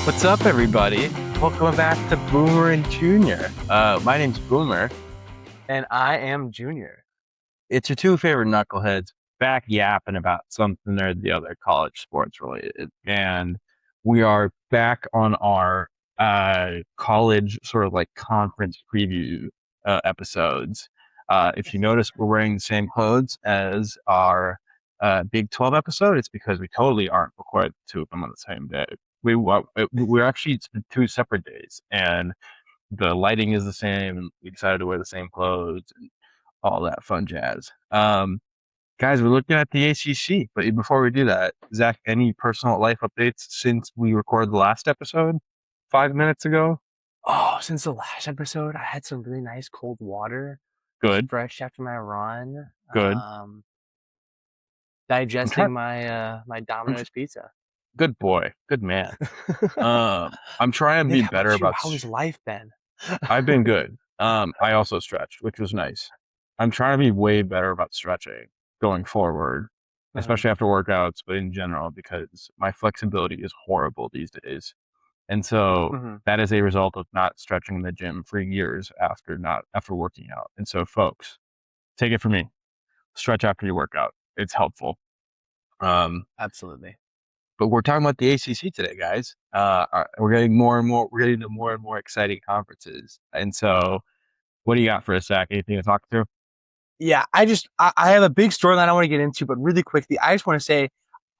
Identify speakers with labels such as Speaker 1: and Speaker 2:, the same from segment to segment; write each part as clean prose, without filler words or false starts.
Speaker 1: What's up, everybody? Welcome back to Boomer and Junior. My name's Boomer.
Speaker 2: And I am Junior.
Speaker 1: It's your two favorite knuckleheads back yapping about something or the other college sports related. And we are back on our college sort of like conference preview episodes. If you notice, we're wearing the same clothes as our Big 12 episode. It's because we totally aren't recording two of them on the same day. We're actually two separate days, and the lighting is the same, and we decided to wear the same clothes and all that fun jazz. Guys, we're looking at the ACC, but before we do that, Zach, any personal life updates since we recorded the last episode 5 minutes ago?
Speaker 2: Oh, since the last episode, I had some really nice cold water.
Speaker 1: Good,
Speaker 2: Fresh after my run.
Speaker 1: good. I'm trying.
Speaker 2: Digesting my
Speaker 1: I'm
Speaker 2: Domino's pizza.
Speaker 1: good boy, good man. I'm trying to
Speaker 2: Nick,
Speaker 1: be
Speaker 2: how
Speaker 1: better
Speaker 2: about you?
Speaker 1: about.
Speaker 2: How has life been?
Speaker 1: I've been good. I also stretched, which was nice. I'm trying to be way better about stretching going forward,
Speaker 2: Mhm.
Speaker 1: especially after workouts, but in general, because my flexibility is horrible these days. And so
Speaker 2: Mhm.
Speaker 1: that is a result of not stretching in the gym for years after working out. And so folks, take it from me. Stretch after your workout. It's helpful.
Speaker 2: Absolutely.
Speaker 1: But we're talking about the ACC today, guys. We're getting more and more. We're getting to more and more exciting conferences. And so, what do you got for us, Zach? Anything to talk through?
Speaker 2: Yeah, I have a big storyline I want to get into, but really quickly, I just want to say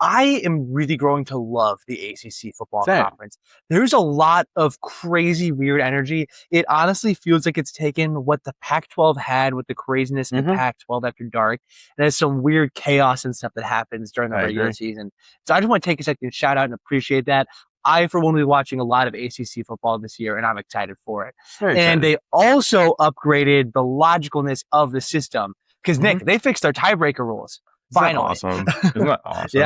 Speaker 2: I am really growing to love the ACC football
Speaker 1: Same.
Speaker 2: conference. There's a lot of crazy, weird energy. It honestly feels like it's taken what the Pac-12 had with the craziness in the
Speaker 1: Mm-hmm.
Speaker 2: Pac-12 after dark, and there's some weird chaos and stuff that happens during the
Speaker 1: I
Speaker 2: regular
Speaker 1: agree.
Speaker 2: season. So I just want to take a second to shout out and appreciate that. I, for one, will be watching a lot of ACC football this year, and I'm excited for it.
Speaker 1: Very
Speaker 2: And
Speaker 1: excited.
Speaker 2: they also upgraded the logicalness of the system because
Speaker 1: Mm-hmm.
Speaker 2: Nick, they fixed their tiebreaker rules
Speaker 1: Isn't that
Speaker 2: finally.
Speaker 1: awesome? Isn't that
Speaker 2: Yeah,
Speaker 1: awesome?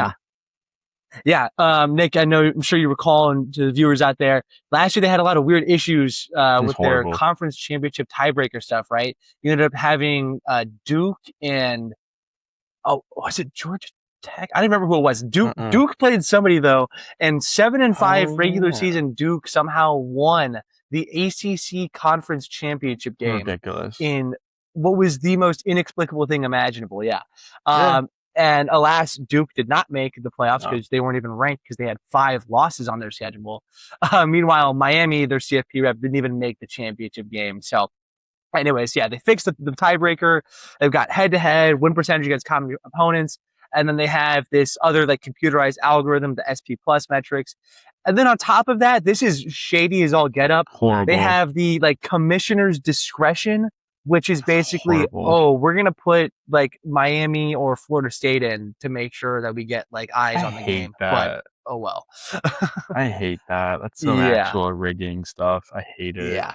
Speaker 2: yeah. Nick, I know, I'm sure you recall, and to the viewers out there, last year they had a lot of weird issues
Speaker 1: It's
Speaker 2: with their
Speaker 1: horrible.
Speaker 2: conference championship tiebreaker stuff, right? You ended up having Duke and, oh, was it Georgia Tech? I don't remember who it was. Duke
Speaker 1: Uh-uh.
Speaker 2: Duke played somebody though, and 7-5
Speaker 1: Oh
Speaker 2: regular
Speaker 1: yeah.
Speaker 2: season Duke somehow won the ACC conference championship game
Speaker 1: Ridiculous.
Speaker 2: in what was the most inexplicable thing imaginable. Yeah.
Speaker 1: Yeah.
Speaker 2: And alas, Duke did not make the playoffs
Speaker 1: No.
Speaker 2: because they weren't even ranked because they had 5 losses on their schedule. Meanwhile, Miami, their CFP rep, didn't even make the championship game. So, anyways, yeah, they fixed the tiebreaker. They've got head-to-head win percentage against common opponents, and then they have this other like computerized algorithm, the SP plus metrics. And then on top of that, this is shady as all get up. They
Speaker 1: Horrible.
Speaker 2: have the like commissioner's discretion, which is basically,
Speaker 1: Horrible.
Speaker 2: oh, we're gonna put like Miami or Florida State in to make sure that we get like eyes
Speaker 1: I
Speaker 2: on the
Speaker 1: hate
Speaker 2: game. But
Speaker 1: that.
Speaker 2: oh well.
Speaker 1: I hate that. That's some
Speaker 2: Yeah,
Speaker 1: actual rigging stuff. I hate it.
Speaker 2: yeah.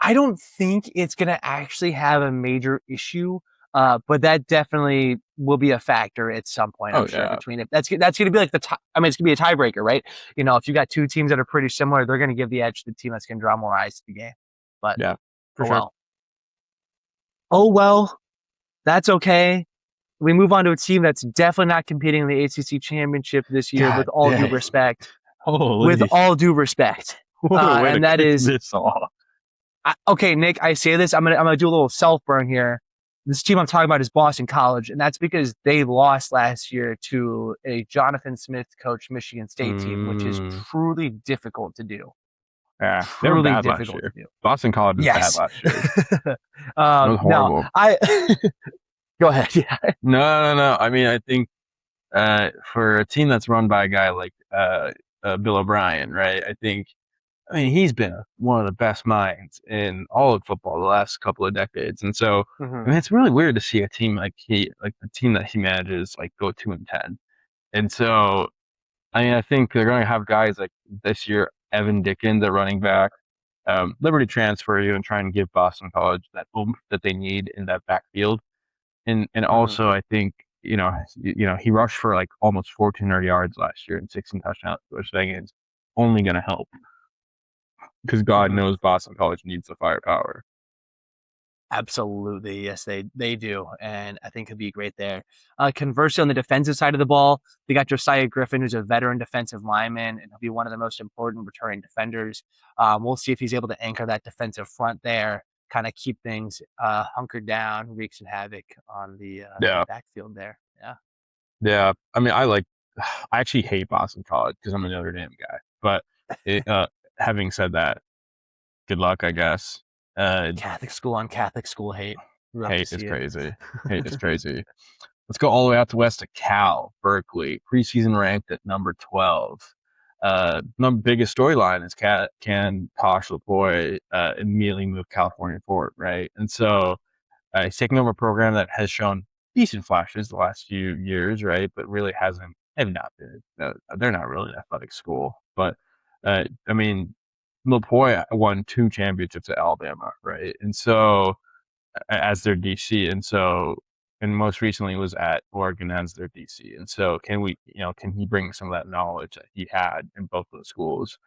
Speaker 2: I don't think it's going to actually have a major issue, but that definitely will be a factor at some point. I'm
Speaker 1: Oh
Speaker 2: sure
Speaker 1: yeah.
Speaker 2: between it. That's going to be like I mean, it's going to be a tiebreaker, right? You know, if you got two teams that are pretty similar, they're going to give the edge to the team that's going to draw more eyes to the game. But
Speaker 1: Yeah. For
Speaker 2: oh
Speaker 1: sure.
Speaker 2: well. Oh well. That's okay. We move on to a team that's definitely not competing in the ACC championship this year. With
Speaker 1: God
Speaker 2: all due
Speaker 1: dang.
Speaker 2: respect, with
Speaker 1: Holy.
Speaker 2: all due respect,
Speaker 1: Way to
Speaker 2: and that
Speaker 1: kick
Speaker 2: is
Speaker 1: this off.
Speaker 2: okay, Nick, I say this. I'm gonna do a little self burn here. This team I'm talking about is Boston College, and that's because they lost last year to a Jonathan Smith coached Michigan State team, which is
Speaker 1: Mm,
Speaker 2: truly difficult to do.
Speaker 1: yeah. They were
Speaker 2: Truly
Speaker 1: bad last
Speaker 2: difficult to
Speaker 1: year.
Speaker 2: do.
Speaker 1: Boston College was bad
Speaker 2: Yes.
Speaker 1: last year. It was
Speaker 2: No,
Speaker 1: horrible.
Speaker 2: I go ahead. Yeah.
Speaker 1: No. I mean, I think for a team that's run by a guy like Bill O'Brien, right? I mean, he's been one of the best minds in all of football the last couple of decades, and so I
Speaker 2: Hmm.
Speaker 1: mean, it's really weird to see a team like the team that he manages, like go 2-10. And so, I mean, I think they're going to have guys like this year, Evan Dickens, the running back, Liberty transfer you and try and give Boston College that oomph that they need in that backfield. And
Speaker 2: Hmm.
Speaker 1: also, I think he rushed for like almost 1,400 yards last year and 16 touchdowns, which I think is only going to help because God
Speaker 2: Hmm.
Speaker 1: knows Boston College needs the firepower.
Speaker 2: Absolutely, yes, they do, and I think he'll be great there. Conversely, on the defensive side of the ball, they got Josiah Griffin, who's a veteran defensive lineman, and he'll be one of the most important returning defenders. We'll see if he's able to anchor that defensive front there, kind of keep things hunkered down, wreak some havoc on the
Speaker 1: Yeah,
Speaker 2: backfield there. Yeah,
Speaker 1: yeah. I mean, I actually hate Boston College because I'm a Notre Dame guy. But it, having said that, good luck, I guess. Uh,
Speaker 2: Catholic school on Catholic school hate. Rough to
Speaker 1: Hate is
Speaker 2: see it.
Speaker 1: crazy. Hate is crazy. Let's go all the way out to west to Cal, Berkeley, preseason ranked at number 12. Number biggest storyline is can Tosh Lapoy immediately move California forward, right? And so he's taking over a program that has shown decent flashes the last few years, right? But really have not been. They're not really an athletic school. But I mean, Lapoy won 2 championships at Alabama, right? And so as their DC, and most recently was at Oregon as their DC. And so, can he bring some of that knowledge that he had in both of the schools?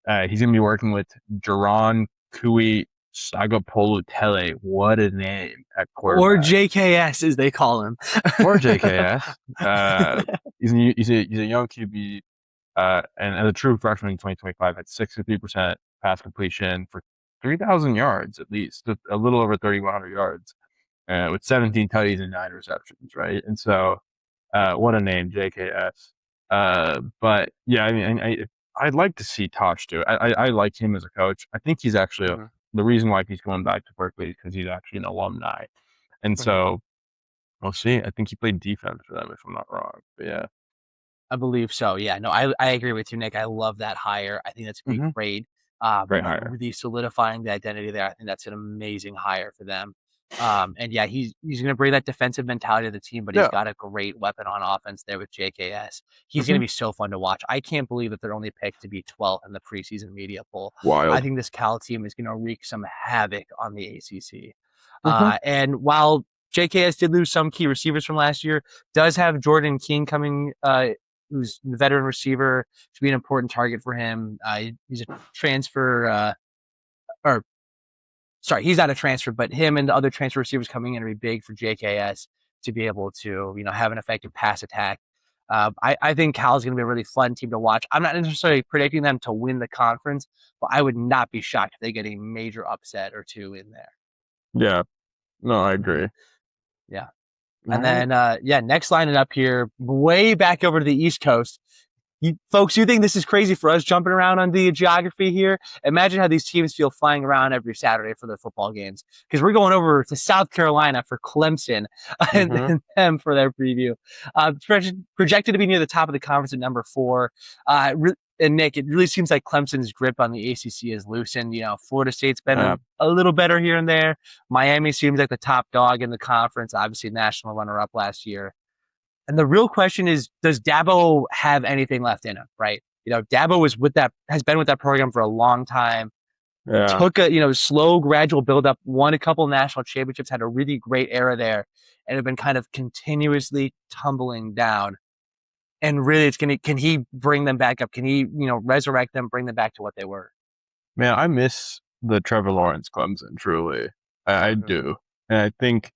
Speaker 1: He's going to be working with Jaron Kui Sagapolutele. What a name at
Speaker 2: Or
Speaker 1: quarterback.
Speaker 2: JKS as they call him.
Speaker 1: Or JKS. He's a young QB, and as a true freshman in 2025, had 63% pass completion for 3,000 yards at least, a little over 3,100 yards, with 17 tutties and 9 receptions, right? And so, what a name, JKS. But yeah, I mean, I'd like to see Tosh do it. I like him as a coach. I think he's actually
Speaker 2: Mhm,
Speaker 1: the reason why he's going back to Berkeley is because he's actually an alumni, and
Speaker 2: mhm.
Speaker 1: so we'll see. I think he played defense for them, if I'm not wrong. But yeah.
Speaker 2: I believe so. Yeah, no, I agree with you, Nick. I love that hire. I think that's gonna be
Speaker 1: Hmm.
Speaker 2: great.
Speaker 1: Great hire.
Speaker 2: Really solidifying the identity there. I think that's an amazing hire for them. And yeah, he's gonna bring that defensive mentality to the team, but he's
Speaker 1: Yeah.
Speaker 2: got a great weapon on offense there with JKS. He's gonna
Speaker 1: Hmm.
Speaker 2: be so fun to watch. I can't believe that they're only picked to be 12th in the preseason media poll. I
Speaker 1: Wild.
Speaker 2: think this Cal team is gonna wreak some havoc on the ACC.
Speaker 1: Hmm.
Speaker 2: And while JKS did lose some key receivers from last year, does have Jordan King coming who's the veteran receiver, to be an important target for him. He's a transfer, or sorry, he's not a transfer, but him and the other transfer receivers coming in are big for JKS to be able to, have an effective pass attack. I think Cal's going to be a really fun team to watch. I'm not necessarily predicting them to win the conference, but I would not be shocked if they get a major upset or two in there.
Speaker 1: Yeah. No, I
Speaker 2: Mhm.
Speaker 1: agree.
Speaker 2: Yeah.
Speaker 1: All
Speaker 2: And
Speaker 1: right.
Speaker 2: then, next lining up here, way back over to the East Coast, you think this is crazy for us jumping around on the geography here? Imagine how these teams feel flying around every Saturday for their football games. Because we're going over to South Carolina for Clemson and,
Speaker 1: Mm-hmm.
Speaker 2: and them for their preview. Projected to be near the top of the conference at number 4. And Nick, it really seems like Clemson's grip on the ACC is loosened. Florida State's been a little better here and there. Miami seems like the top dog in the conference, obviously national runner-up last year. And the real question is, does Dabo have anything left in him? Right? Dabo has been with that program for a long time.
Speaker 1: Yeah.
Speaker 2: Took a slow, gradual build up. Won a couple national championships. Had a really great era there, and have been kind of continuously tumbling down. And really, can he bring them back up? Can he resurrect them, bring them back to what they were?
Speaker 1: Man, I miss the Trevor Lawrence Clemson, truly. I
Speaker 2: Mm-hmm.
Speaker 1: do. And I think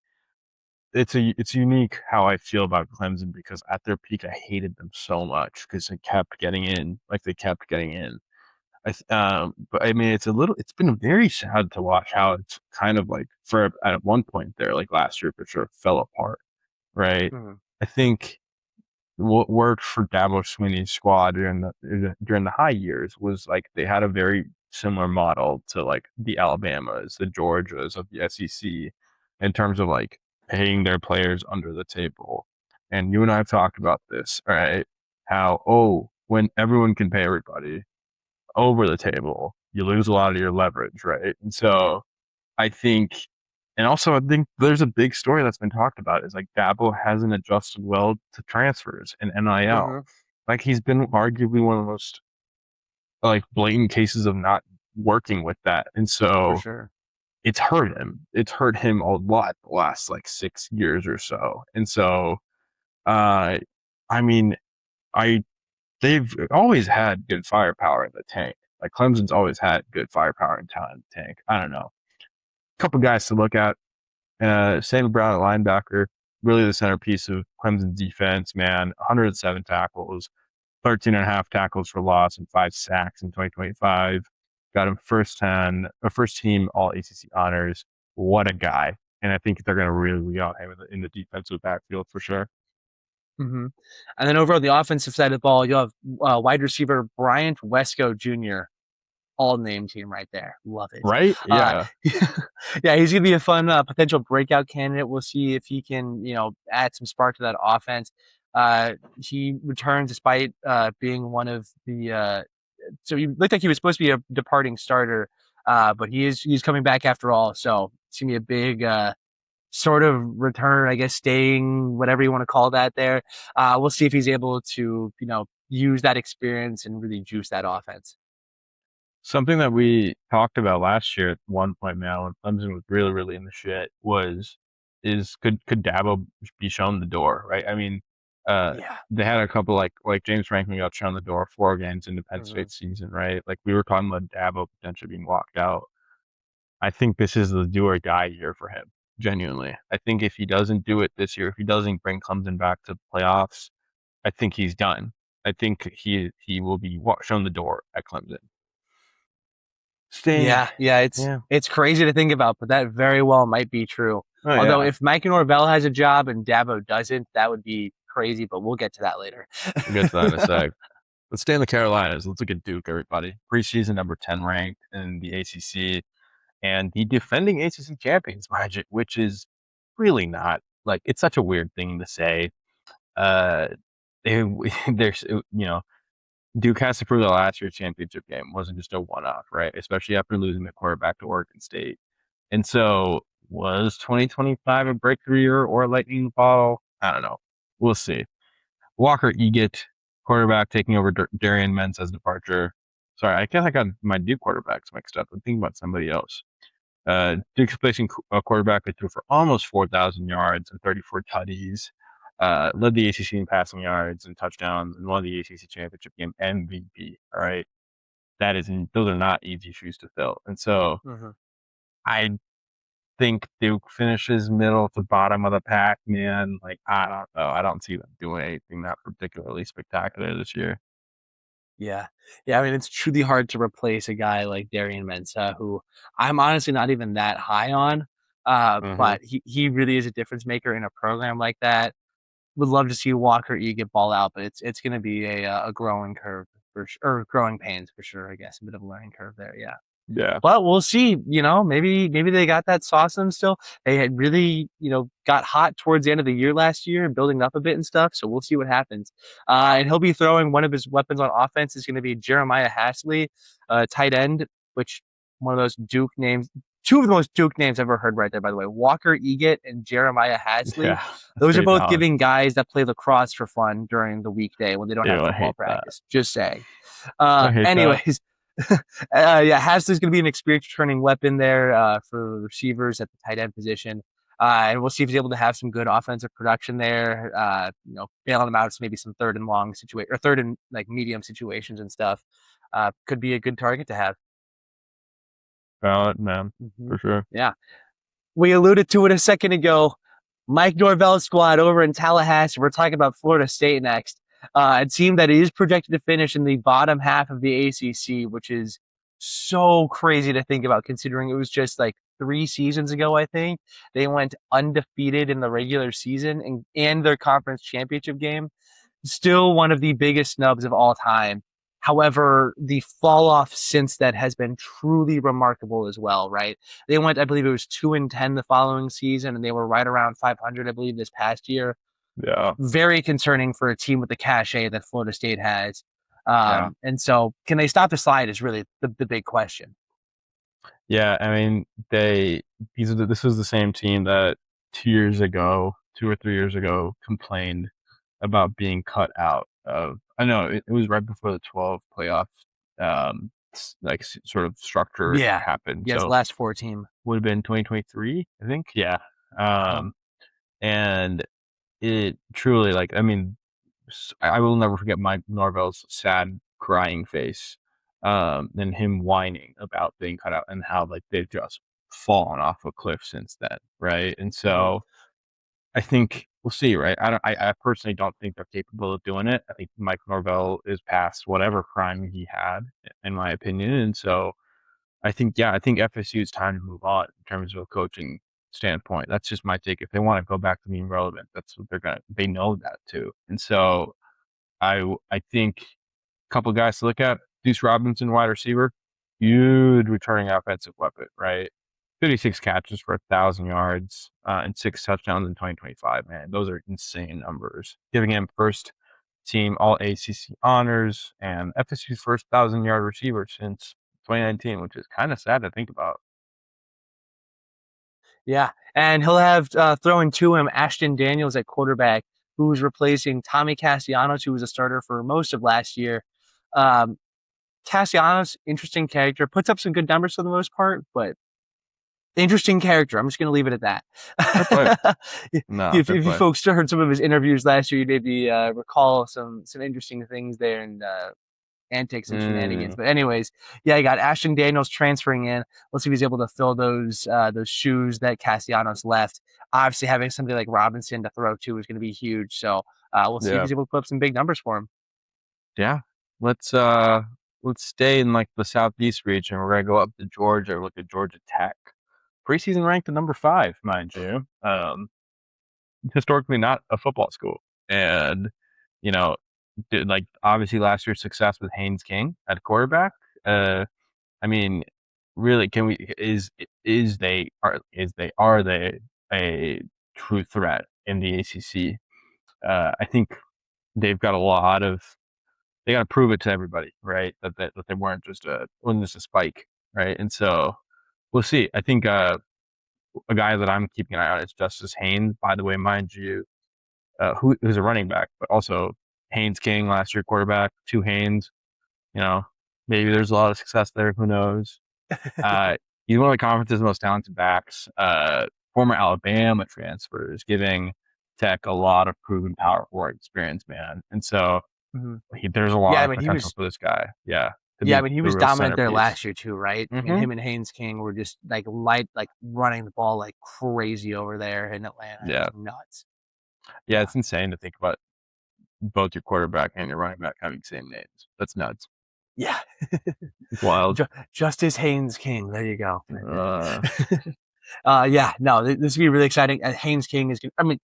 Speaker 1: it's unique how I feel about Clemson because at their peak I hated them so much because they kept getting in, like they kept getting in. But I mean it's been very sad to watch how it's kind of like for at one point there, like last year for sure, fell apart, right?
Speaker 2: Mm-hmm.
Speaker 1: I think what worked for Dabo Swinney's squad during the high years was like they had a very similar model to like the Alabamas, the Georgias of the SEC in terms of like paying their players under the table. And you and I have talked about this, right? How when everyone can pay everybody over the table, you lose a lot of your leverage, right? And so I think, and also I think there's a big story that's been talked about is like Dabo hasn't adjusted well to transfers and NIL.
Speaker 2: Mm-hmm.
Speaker 1: Like he's been arguably one of the most like blatant cases of not working with that. And
Speaker 2: For
Speaker 1: so
Speaker 2: sure.
Speaker 1: it's hurt him. It's hurt him a lot the last like 6 years or so. And so uh I mean I they've always had good firepower in the tank. Like Clemson's always had good firepower and talent in the tank. I don't know. couple guys to look at. Sam Brown at linebacker, really the centerpiece of Clemson's defense, man. 107 tackles, 13 and a half tackles for loss, and 5 sacks in 2025. Got him first team all ACC honors. What a guy. And I think they're going to really lean on him in the defensive backfield for sure.
Speaker 2: Mm-hmm. And then over on the offensive side of the ball, you'll have wide receiver Bryant Wesco Jr. All name team right there. Love it.
Speaker 1: Right?
Speaker 2: Uh,
Speaker 1: Yeah.
Speaker 2: yeah, he's gonna be a fun potential breakout candidate. We'll see if he can, add some spark to that offense. He returned despite being one of the. So he looked like he was supposed to be a departing starter, but he's coming back after all. So it's gonna be a big sort of return, I guess, staying, whatever you want to call that. There, we'll see if he's able to, use that experience and really juice that offense.
Speaker 1: Something that we talked about last year at one point, man, when Clemson was really, really in the shit, could Dabo be shown the door, right? I mean,
Speaker 2: Yeah.
Speaker 1: they had a couple like James Franklin got shown the door 4 games into Penn
Speaker 2: Mm-hmm.
Speaker 1: State season, right? Like we were talking about Dabo potentially being locked out. I think this is the do or die year for him. Genuinely, I think if he doesn't do it this year, if he doesn't bring Clemson back to playoffs, I think he's done. I think he will be shown the door at Clemson. Staying,
Speaker 2: Yeah, it's
Speaker 1: yeah.
Speaker 2: it's crazy to think about, but that very well might be true.
Speaker 1: Oh
Speaker 2: Although
Speaker 1: yeah,
Speaker 2: if Mike Norvell has a job and Dabo doesn't, that would be crazy, but we'll get to that later.
Speaker 1: we'll get to that in a sec. Let's stay in the Carolinas. Let's look at Duke, everybody. Preseason number 10 ranked in the ACC and the defending ACC champions, which is really not like it's such a weird thing to say. Uh, there's Duke has to prove the last year's championship game wasn't just a one-off, right? Especially after losing the quarterback to Oregon State. And so, was 2025 a breakthrough year or a lightning in the bottle? I don't know. We'll see. Walker Eget, quarterback, taking over Darian Mensah's departure. Sorry, I guess I got my Duke quarterbacks mixed up. I'm thinking about somebody else. Duke's placing a quarterback that threw for almost 4,000 yards and 34 tutties. Led the ACC in passing yards and touchdowns and won the ACC championship game MVP. All right, those are not easy shoes to fill. And so
Speaker 2: Mm-hmm.
Speaker 1: I think Duke finishes middle to bottom of the pack, man. Like I don't know, I don't see them doing anything that particularly spectacular this year.
Speaker 2: Yeah. Yeah, I mean, it's truly hard to replace a guy like Darian Mensah, who I'm honestly not even that high on.
Speaker 1: Mm-hmm.
Speaker 2: But he really is a difference maker in a program like that. Would love to see Walker E get ball out, but it's going to be a growing curve for sure, or growing pains for sure, I guess. A bit of a learning curve there. Yeah.
Speaker 1: Yeah.
Speaker 2: But we'll see. Maybe they got that sauce in them still. They had really, got hot towards the end of the year last year, building up a bit and stuff. So we'll see what happens. And he'll be throwing one of his weapons on offense is going to be Jeremiah Hasley, tight end, which one of those Duke names. Two of the most Duke names I've ever heard right there, by the way. Walker Eget and Jeremiah Hasley.
Speaker 1: Yeah. That's
Speaker 2: Those are
Speaker 1: pretty
Speaker 2: both
Speaker 1: talented.
Speaker 2: giving guys that play lacrosse for fun during the weekday when they don't have
Speaker 1: Ew, I
Speaker 2: football
Speaker 1: hate that.
Speaker 2: practice. Just saying.
Speaker 1: I hate that.
Speaker 2: Anyways, yeah, Hasley's going to be an experienced returning weapon there for receivers at the tight end position. And we'll see if he's able to have some good offensive production there. Bailing them out to maybe some third and long situation or third and like medium situations and stuff. Could be a good target to have.
Speaker 1: Valid, man,
Speaker 2: Mm-hmm.
Speaker 1: for sure.
Speaker 2: Yeah. We alluded to it a second ago. Mike Norvell's squad over in Tallahassee. We're talking about Florida State next. A team that is projected to finish in the bottom half of the ACC, which is so crazy to think about considering it was just like 3 seasons ago, I think. They went undefeated in the regular season and their conference championship game. Still one of the biggest snubs of all time. However, the fall off since that has been truly remarkable as well, right? They went, I believe it was 2-10 the following season, and they were right around 500, I believe, this past year.
Speaker 1: Yeah.
Speaker 2: Very concerning for a team with the cachet that Florida State has.
Speaker 1: Yeah.
Speaker 2: And so, can they stop the slide? Is really the big question.
Speaker 1: Yeah. I mean, this was the same team that 2 years ago, 2 or 3 years ago, complained about being cut out of. I know it was right before the 12 playoff, sort of structure
Speaker 2: Yeah.
Speaker 1: happened.
Speaker 2: Yes,
Speaker 1: So
Speaker 2: last four team.
Speaker 1: would have been 2023, I think. Yeah.
Speaker 2: Uh-huh.
Speaker 1: And it truly, like, I mean, I will never forget Mike Norvell's sad crying face, and him whining about being cut out and how like they've just fallen off a cliff since then, right? And
Speaker 2: Mhm.
Speaker 1: so I think we'll see, right? I personally don't think they're capable of doing it. I think Mike Norvell is past whatever prime he had, in my opinion. And so I think FSU is time to move on in terms of a coaching standpoint. That's just my take. If they want to go back to being relevant, that's what they know that too. And so I think a couple of guys to look at: Deuce Robinson, wide receiver, huge returning offensive weapon, right? 56 catches for 1,000 yards and 6 touchdowns in 2025. Man, those are insane numbers. Giving him first team All ACC honors and FSU's first 1,000-yard receiver since 2019, which is kind of sad to think about.
Speaker 2: Yeah, and he'll have throwing to him Ashton Daniels at quarterback, who's replacing Tommy Castellanos, who was a starter for most of last year. Um, Castellanos, interesting character, puts up some good numbers for the most part, but interesting character. I'm just going to leave it at
Speaker 1: Fair play.
Speaker 2: that.
Speaker 1: No,
Speaker 2: if
Speaker 1: fair
Speaker 2: you
Speaker 1: play.
Speaker 2: folks heard some of his interviews last year, you maybe recall some interesting things there and antics and shenanigans.
Speaker 1: Mm,
Speaker 2: But anyways, yeah, you got Ashton Daniels transferring in. Let's see if he's able to fill those shoes that Castellanos left. Obviously, having somebody like Robinson to throw to is going to be huge. So we'll see if
Speaker 1: yeah.
Speaker 2: he's able to put up some big numbers for him.
Speaker 1: Yeah. Let's stay in like the southeast region. We're gonna go up to Georgia, look at Georgia Tech. Preseason ranked at number 5, mind you. Historically not a football school. And, you know, like obviously last year's success with Haynes King at quarterback. Uh I mean, really, can we are they a true threat in the ACC? I think they've got a lot of they got to prove it to everybody, right? That they weren't just a spike, right? And so we'll see. I think a guy that I'm keeping an eye on is Justice Haynes. By the way, mind you, who's a running back, but also Haynes King last year quarterback, two Haynes. You know, maybe there's a lot of success there. Who knows? Uh, he's one of the conference's most talented backs. Former Alabama transfers, giving Tech a lot of proven power forward experience, man. And so
Speaker 2: Mhm.
Speaker 1: there's a
Speaker 2: Yeah,
Speaker 1: lot
Speaker 2: I
Speaker 1: of
Speaker 2: mean he
Speaker 1: potential
Speaker 2: was
Speaker 1: for this guy. Yeah, to
Speaker 2: Yeah, I
Speaker 1: be
Speaker 2: mean he
Speaker 1: the
Speaker 2: was
Speaker 1: real
Speaker 2: dominant there
Speaker 1: centerpiece.
Speaker 2: last year too, right? I mean
Speaker 1: Mm-hmm.
Speaker 2: him and Haynes King were just like running the ball like crazy over there in Atlanta. It was
Speaker 1: Yeah,
Speaker 2: nuts.
Speaker 1: yeah,
Speaker 2: Yeah.
Speaker 1: it's insane to think about both your quarterback and your running back having the same names. That's nuts.
Speaker 2: Yeah.
Speaker 1: It's wild.
Speaker 2: Justice Haynes King. There you go. Right
Speaker 1: Uh,
Speaker 2: there. Yeah, no, this is gonna be really exciting. And Haynes King is gonna, I mean,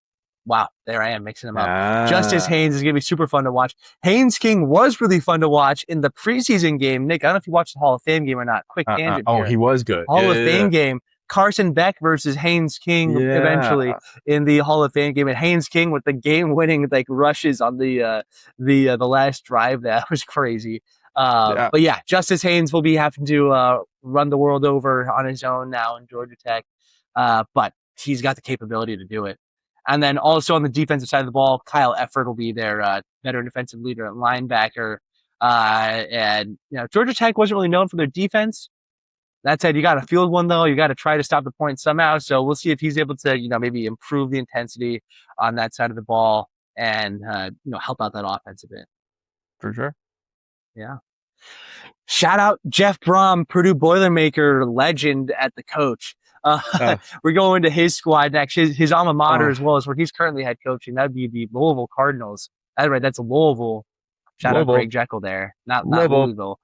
Speaker 2: wow, there I am mixing them up. Justice
Speaker 1: ah,
Speaker 2: Haynes is gonna be super fun to watch. Haynes King was really fun to watch in the preseason game. Nick, I don't know if you watched the Hall of Fame game or not. Quick tangent
Speaker 1: Oh,
Speaker 2: here.
Speaker 1: he was good.
Speaker 2: Hall of Fame game. Carson Beck versus Haynes King
Speaker 1: Yeah,
Speaker 2: eventually in the Hall of Fame game, and Haynes King with the game-winning like rushes on the last drive. That was crazy.
Speaker 1: yeah,
Speaker 2: But yeah, Justice Haynes will be having to run the world over on his own now in Georgia Tech, but he's got the capability to do it. And then also on the defensive side of the ball, Kyle Efford will be their veteran defensive leader at linebacker. And Georgia Tech wasn't really known for their defense. That said, you got to field one though. You got to try to stop the point somehow. So we'll see if he's able to, maybe improve the intensity on that side of the ball and help out that offense a bit.
Speaker 1: for sure.
Speaker 2: Yeah. Shout out Jeff Brom, Purdue Boilermaker legend at the coach. Uh,
Speaker 1: Uh,
Speaker 2: we're going to his squad next, his alma mater
Speaker 1: uh,
Speaker 2: as well as where he's currently head coaching. That'd be the Louisville Cardinals. That's right. That's Louisville. Shout out
Speaker 1: Louisville,
Speaker 2: Greg Jekyll there, not
Speaker 1: Louisville.
Speaker 2: Louisville.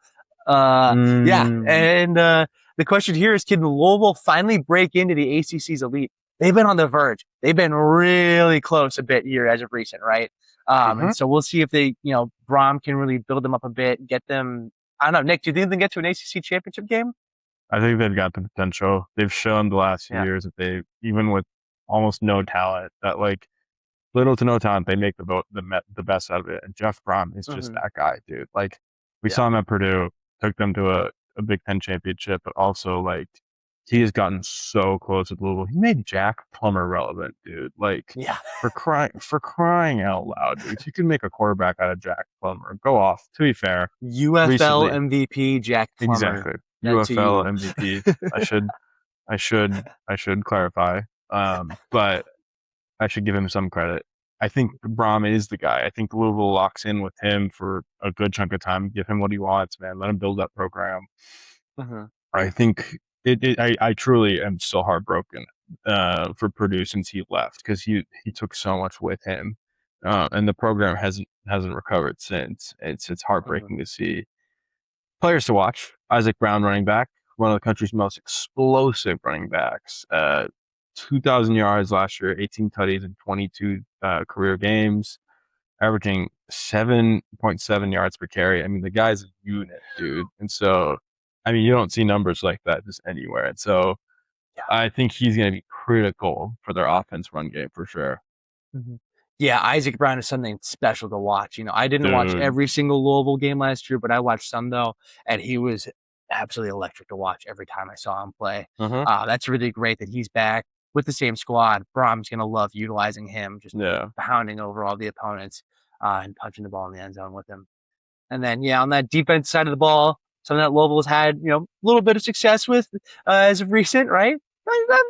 Speaker 2: Yeah,
Speaker 1: Mm,
Speaker 2: and the question here is, can Louisville finally break into the ACC's elite? They've been on the verge. They've been really close a bit here as of recent, right?
Speaker 1: hmm
Speaker 2: And so we'll see if they, Brom can really build them up a bit, get them. I don't know, Nick. Do you think they can get to an ACC championship game?
Speaker 1: I think they've got the potential. They've shown the last few
Speaker 2: Yeah.
Speaker 1: years that they, even with almost no talent, that like little to no talent, they make the best out of it. And Jeff Brom is just
Speaker 2: Mm-hmm.
Speaker 1: that guy, dude. Like we
Speaker 2: Yeah.
Speaker 1: saw him at Purdue, took them to a Big Ten championship, but also like he has gotten so close with Louisville. He made Jack Plummer relevant, dude. Like
Speaker 2: Yeah.
Speaker 1: for crying out loud, dude. If you can make a quarterback out of Jack Plummer, go off. To be fair,
Speaker 2: UFL
Speaker 1: recently,
Speaker 2: MVP Jack Plummer.
Speaker 1: exactly.
Speaker 2: That to
Speaker 1: UFL
Speaker 2: you.
Speaker 1: MVP. I should I should clarify. But I should give him some credit. I think Brahm is the guy. I think Louisville locks in with him for a good chunk of time. Give him what he wants, man. Let him build that program.
Speaker 2: Mhm.
Speaker 1: I think I truly am still heartbroken for Purdue since he left because he took so much with him, and the program hasn't recovered since. It's
Speaker 2: Mhm.
Speaker 1: heartbreaking to see. Players to watch: Isaac Brown, running back, one of the country's most explosive running backs. 2,000 yards last year, 18 tutties in 22 career games, averaging 7.7 yards per carry. I mean, the guy's a unit, dude. And so, I mean, you don't see numbers like that just anywhere. And so, I think he's going to be critical for their offense run game for sure.
Speaker 2: Mhm. Yeah, Isaac Brown is something special to watch. I didn't watch
Speaker 1: Dude.
Speaker 2: every single Louisville game last year, but I watched some though, and he was absolutely electric to watch every time I saw him play.
Speaker 1: Uh-huh.
Speaker 2: That's really great that he's back with the same squad. Brom's gonna love utilizing him, just
Speaker 1: Yeah.
Speaker 2: pounding over all the opponents and punching the ball in the end zone with him. And then, yeah, on that defense side of the ball, something that Louisville's had, a little bit of success with as of recent, right?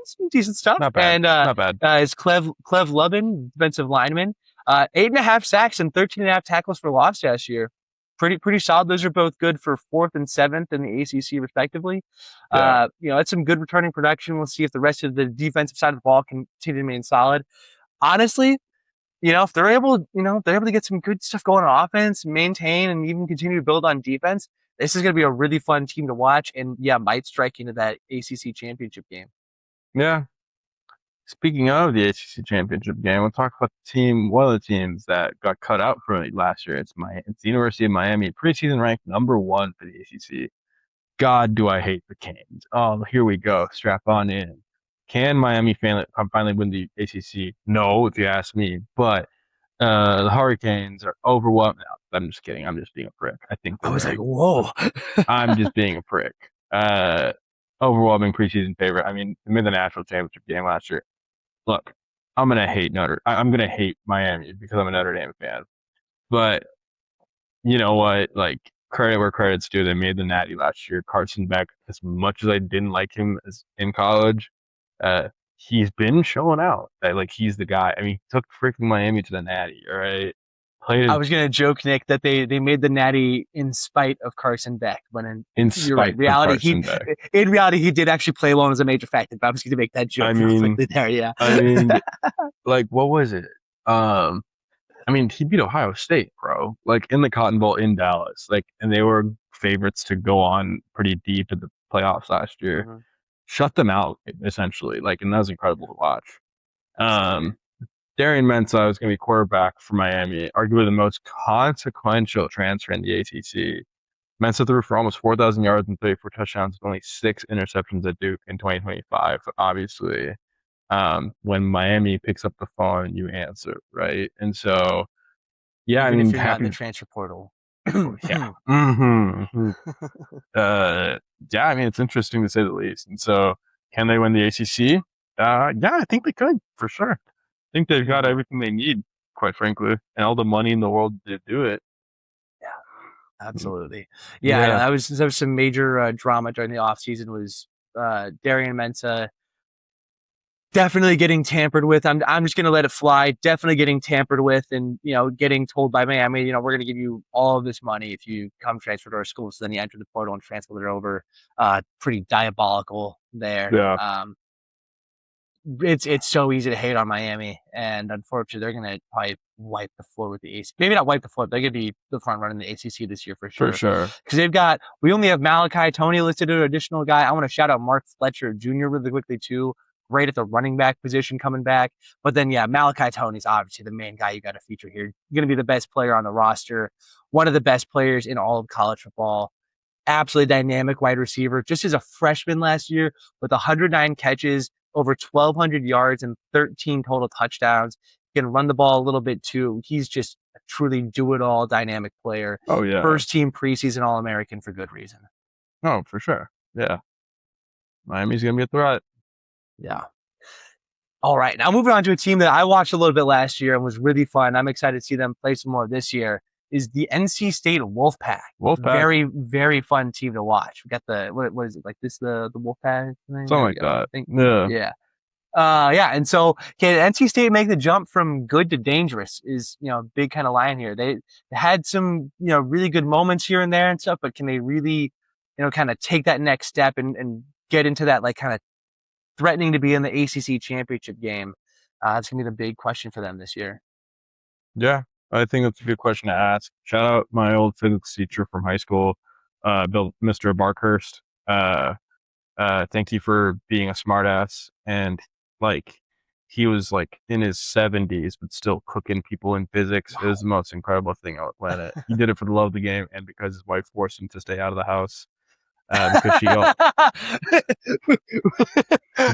Speaker 2: Some decent stuff.
Speaker 1: Not bad.
Speaker 2: And
Speaker 1: Not bad.
Speaker 2: is Clev Lubin, defensive lineman, 8.5 sacks and 13.5 tackles for loss last year. Pretty solid. Those are both good for fourth and seventh in the ACC, respectively.
Speaker 1: Yeah.
Speaker 2: That's some good returning production. We'll see if the rest of the defensive side of the ball can continue to remain solid. Honestly, if they're able, to get some good stuff going on offense, maintain, and even continue to build on defense, this is going to be a really fun team to watch, and yeah, might strike into that ACC championship game.
Speaker 1: Yeah. Speaking of the ACC championship game, we'll talk about one of the teams that got cut out for it last year. It's the University of Miami, preseason ranked #1 for the ACC. God, do I hate the Canes. Oh, here we go. Strap on in. Can Miami finally win the ACC? No, if you ask me. But the Hurricanes are overwhelmed. No, I'm just kidding. I'm just being a prick. I think
Speaker 2: I
Speaker 1: they're
Speaker 2: was like,
Speaker 1: very.
Speaker 2: whoa.
Speaker 1: I'm just being a prick. Uh, Overwhelming preseason favorite. I mean, they made the national championship game last year. Look, I'm gonna hate Miami because I'm a Notre Dame fan. But you know what? Like, credit where credit's due. They made the Natty last year. Carson Beck, as much as I didn't like him as in college, uh, he's been showing out that like he's the guy. I mean, he took freaking Miami to the Natty. All right,
Speaker 2: I
Speaker 1: played
Speaker 2: was gonna joke, Nick, that they made the Natty in spite of Carson Beck, when
Speaker 1: in
Speaker 2: you're right.
Speaker 1: spite of Carson Beck.
Speaker 2: In reality he did actually play well as a major factor. But I was gonna make that
Speaker 1: I
Speaker 2: joke real
Speaker 1: mean,
Speaker 2: quickly there. Yeah.
Speaker 1: I mean, like, what was it? Um, I mean, he beat Ohio State, bro. Like in the Cotton Bowl in Dallas. Like, and they were favorites to go on pretty deep in the playoffs last year.
Speaker 2: Mhm.
Speaker 1: Shut them out essentially. Like, and that was incredible to watch.
Speaker 2: Absolutely.
Speaker 1: Darian Mensah is going to be quarterback for Miami, arguably the most consequential transfer in the ACC. Mensah threw for almost 4,000 yards and 34 touchdowns with only 6 interceptions at Duke in 2025. Obviously, when Miami picks up the phone, you answer, right? And so, yeah, I
Speaker 2: Even if
Speaker 1: mean,
Speaker 2: you're not in the
Speaker 1: happy.
Speaker 2: transfer portal.
Speaker 1: Yeah. Mm-hmm. Uh, yeah, I mean, it's interesting to say the least. And so, can they win the ACC? Yeah, I think they could for sure. I think they've got everything they need, quite frankly, and all the money in the world to do it.
Speaker 2: Yeah, absolutely. Yeah, I know
Speaker 1: Yeah,
Speaker 2: that was some major drama during the offseason. Was Darian Mensah definitely getting tampered with. I'm just gonna let it fly. Definitely getting tampered with, and getting told by Miami, we're gonna give you all of this money if you come transfer to our school. So then you enter the portal and transfer it over. Pretty diabolical there.
Speaker 1: yeah,
Speaker 2: It's so easy to hate on Miami, and unfortunately, they're gonna probably wipe the floor with the ACC. Maybe not wipe the floor. But they're gonna be the front runner in the ACC this year for
Speaker 1: for
Speaker 2: sure.
Speaker 1: sure.
Speaker 2: Because we only have Malachi Tony listed as an additional guy. I want to shout out Mark Fletcher Jr. really quickly too. Great at the running back position coming back. But then, yeah, Malachi Tony's obviously the main guy you got to feature here. You're going to be the best player on the roster, one of the best players in all of college football. Absolutely dynamic wide receiver. Just as a freshman last year with 109 catches, over 1,200 yards, and 13 total touchdowns. He can run the ball a little bit too. He's just a truly do-it-all dynamic player.
Speaker 1: Oh yeah.
Speaker 2: First team preseason All-American for good reason.
Speaker 1: Oh, for sure. Yeah. Miami's gonna be a threat.
Speaker 2: Yeah. All right. Now moving on to a team that I watched a little bit last year and was really fun. I'm excited to see them play some more this year. Is the NC State Wolfpack.
Speaker 1: Wolfpack.
Speaker 2: Very, very fun team to watch. We got what is it, like this, the Wolfpack thing?
Speaker 1: Something like that. Yeah.
Speaker 2: Yeah. Yeah, and so can NC State make the jump from good to dangerous is a big kind of line here. They had some really good moments here and there and stuff, but can they really kind of take that next step and get into that like kind of threatening to be in the ACC championship game? That's gonna be the big question for them this year.
Speaker 1: Yeah, I think that's a good question to ask. Shout out my old physics teacher from high school, Mr. Barkhurst. Thank you for being a smartass. And like, he was like in his 70s, but still cooking people in physics. It was the most incredible thing on the planet. He did it for the love of the game and because his wife forced him to stay out of the house.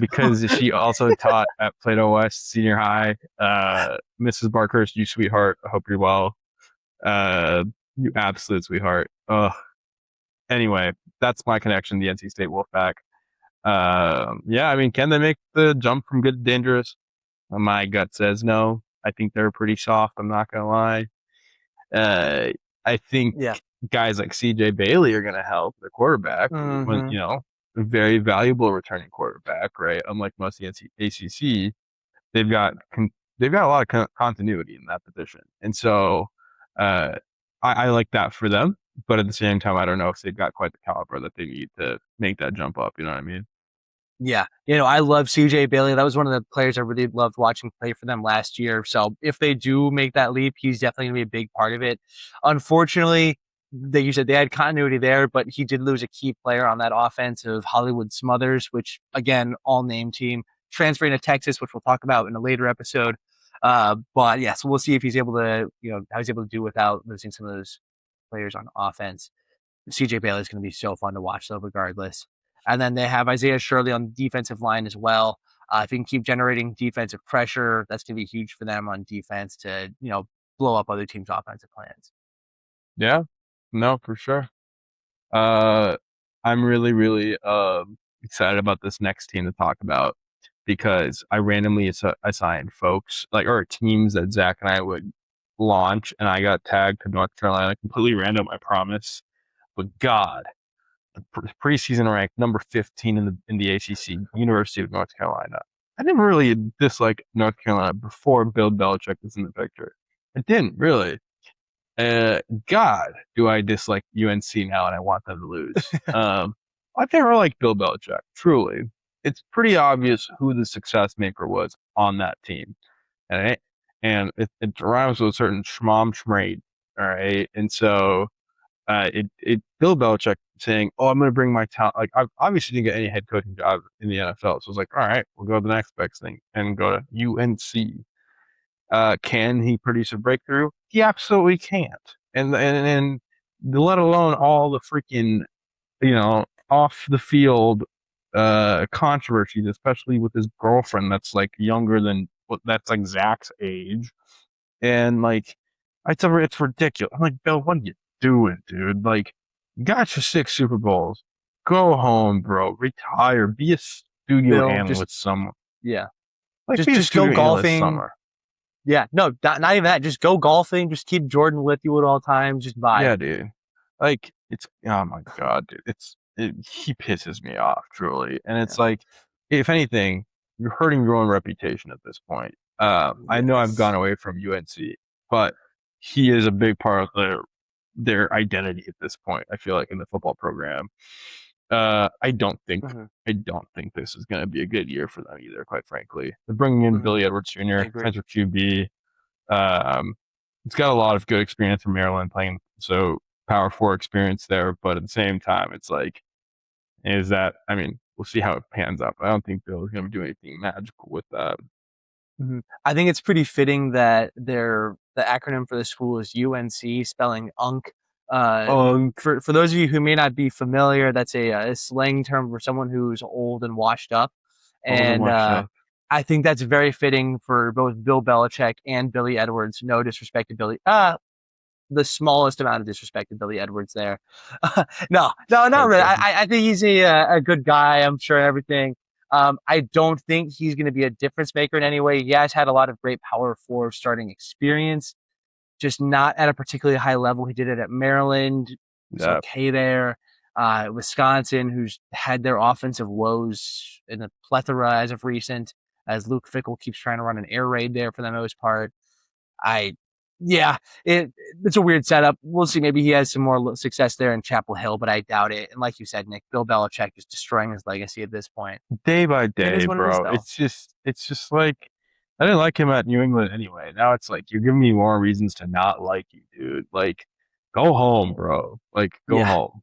Speaker 1: Because she also taught at Plato West Senior High. Mrs. Barkhurst, you sweetheart. I hope you're well. You absolute sweetheart. Anyway, that's my connection to the NC State Wolfpack. Yeah, I mean, can they make the jump from good to dangerous? My gut says no. I think they're pretty soft. I'm not gonna lie. I think
Speaker 2: Yeah.
Speaker 1: guys like CJ Bailey are gonna help the quarterback when
Speaker 2: Mm-hmm.
Speaker 1: a very valuable returning quarterback, right? Unlike most of the ACC, they've got they've got a lot of continuity in that position, and so uh, I like that for them. But at the same time, I don't know if they've got quite the caliber that they need to make that jump up. You know what I mean?
Speaker 2: Yeah, I love CJ Bailey. That was one of the players I really loved watching play for them last year. So if they do make that leap, he's definitely gonna be a big part of it. Unfortunately, you said they had continuity there, but he did lose a key player on that offense of Hollywood Smothers, which again, all name team transferring to Texas, which we'll talk about in a later episode. But yeah, so we'll see if he's able to, how he's able to do without losing some of those players on offense. CJ Bailey is going to be so fun to watch, though, regardless. And then they have Isaiah Shirley on the defensive line as well. If you can keep generating defensive pressure, that's going to be huge for them on defense to, blow up other teams' offensive plans.
Speaker 1: Yeah, no, for sure. Uh, I'm really, really excited about this next team to talk about because I randomly assigned folks or teams that Zach and I would launch, and I got tagged to North Carolina. Completely random, I promise. But God, the preseason ranked number 15 in the ACC, University of North Carolina. I didn't really dislike North Carolina before Bill Belichick was in the picture. I didn't really. God, do I dislike UNC now and I want them to lose. I never liked Bill Belichick, truly. It's pretty obvious who the success maker was on that team. And it rhymes with a certain schmom schmade. All right. And so Bill Belichick saying, "Oh, I'm going to bring my talent." Like, I obviously didn't get any head coaching job in the NFL. So I was like, all right, we'll go to the next best thing and go to UNC. Can he produce a breakthrough? He absolutely can't. And let alone all the freaking off the field controversies, especially with his girlfriend that's like younger than that's like Zach's age, and like it's ridiculous. I'm like, Bill, what are you doing, dude? Like, you got your 6 Super Bowls. Go home, bro. Retire. Be a studio
Speaker 2: Bill, just
Speaker 1: analyst somewhere.
Speaker 2: yeah,
Speaker 1: Like, be a
Speaker 2: just go
Speaker 1: studio analyst
Speaker 2: golfing.
Speaker 1: somewhere.
Speaker 2: Yeah, no, not even that. Just go golfing. Just keep Jordan with you at all times. Just vibe.
Speaker 1: Yeah, dude. Like, it's oh my god, dude. He pisses me off truly, and it's
Speaker 2: Yeah.
Speaker 1: like, if anything, you're hurting your own reputation at this point. I know I've gone
Speaker 2: Yes.
Speaker 1: away from UNC, but he is a big part of their identity at this point. I feel like in the football program. I don't think
Speaker 2: Mm-hmm.
Speaker 1: I don't think this is going to be a good year for them either. Quite frankly, they're bringing in
Speaker 2: Mm-hmm.
Speaker 1: Billy Edwards
Speaker 2: I
Speaker 1: Jr.,
Speaker 2: agree.
Speaker 1: transfer QB. Um, it's got a lot of good experience from Maryland playing, so Power Four experience there. But at the same time, it's like, I mean, we'll see how it pans out. But I don't think Bill's going to do anything magical with that.
Speaker 2: Mm-hmm. I think it's pretty fitting that the acronym for the school is UNC, spelling UNC.
Speaker 1: Unk,
Speaker 2: For those of you who may not be familiar, that's a slang term for someone who's old and washed up,
Speaker 1: all the
Speaker 2: and
Speaker 1: washed up.
Speaker 2: I think that's very fitting for both Bill Belichick and Billy Edwards. No disrespect to Billy. The smallest amount of disrespect to Billy Edwards there. No, not really.
Speaker 1: Okay.
Speaker 2: I think he's a good guy. I'm sure everything. I don't think he's going to be a difference maker in any way. He has had a lot of great Power Four starting experience, just not at a particularly high level. He did it at Maryland. It was
Speaker 1: Yeah.
Speaker 2: okay there. Wisconsin, who's had their offensive woes in a plethora as of recent, as Luke Fickle keeps trying to run an air raid there for the most part. I Yeah, it's a weird setup. We'll see. Maybe he has some more success there in Chapel Hill, but I doubt it. And like you said, Nick, Bill Belichick is destroying his legacy at this point.
Speaker 1: Day by
Speaker 2: It is
Speaker 1: day,
Speaker 2: what it is,
Speaker 1: bro.
Speaker 2: though.
Speaker 1: It's just like I didn't like him at New England anyway. Now it's like you're giving me more reasons to not like you, dude. Like, go home, bro. Like, go
Speaker 2: Yeah.
Speaker 1: home.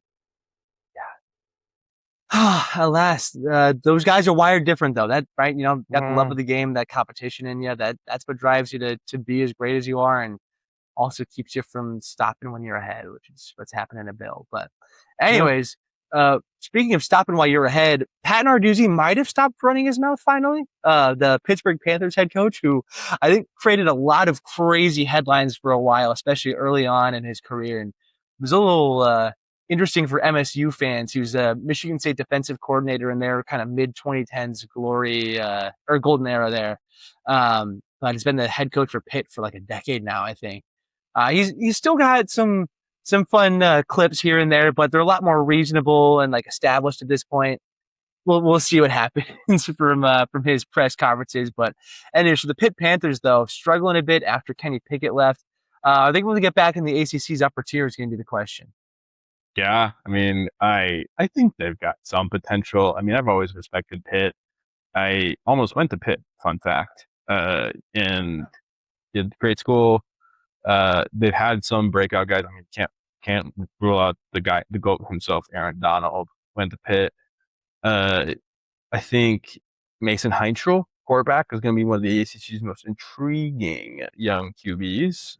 Speaker 2: Alas, those guys are wired different, though. That right, got the love
Speaker 1: Mm,
Speaker 2: of the game, that competition in you. That's what drives you to be as great as you are, and also keeps you from stopping when you're ahead, which is what's happening to Bill. But
Speaker 1: yep.
Speaker 2: anyways, speaking of stopping while you're ahead, Pat Narduzzi might have stopped running his mouth finally. The Pittsburgh Panthers head coach, who I think created a lot of crazy headlines for a while, especially early on in his career, and it was a little interesting for MSU fans. He was a Michigan State defensive coordinator in their kind of mid 2010s glory or golden era there. But he's been the head coach for Pitt for like a decade now, I think. He's still got some fun clips here and there, but they're a lot more reasonable and like established at this point. We'll see what happens from his press conferences. But anyway, so the Pitt Panthers though struggling a bit after Kenny Pickett left. I think when we get back in the ACC's upper tier is going to be the question.
Speaker 1: Yeah. I mean, I think they've got some potential. I mean, I've always respected Pitt. I almost went to Pitt, fun fact. In grade school. They've had some breakout guys. I mean, can't rule out the GOAT himself, Aaron Donald, went to Pitt. Uh, I think Mason Heintrell, quarterback, is going to be one of the ACC's most intriguing young QBs.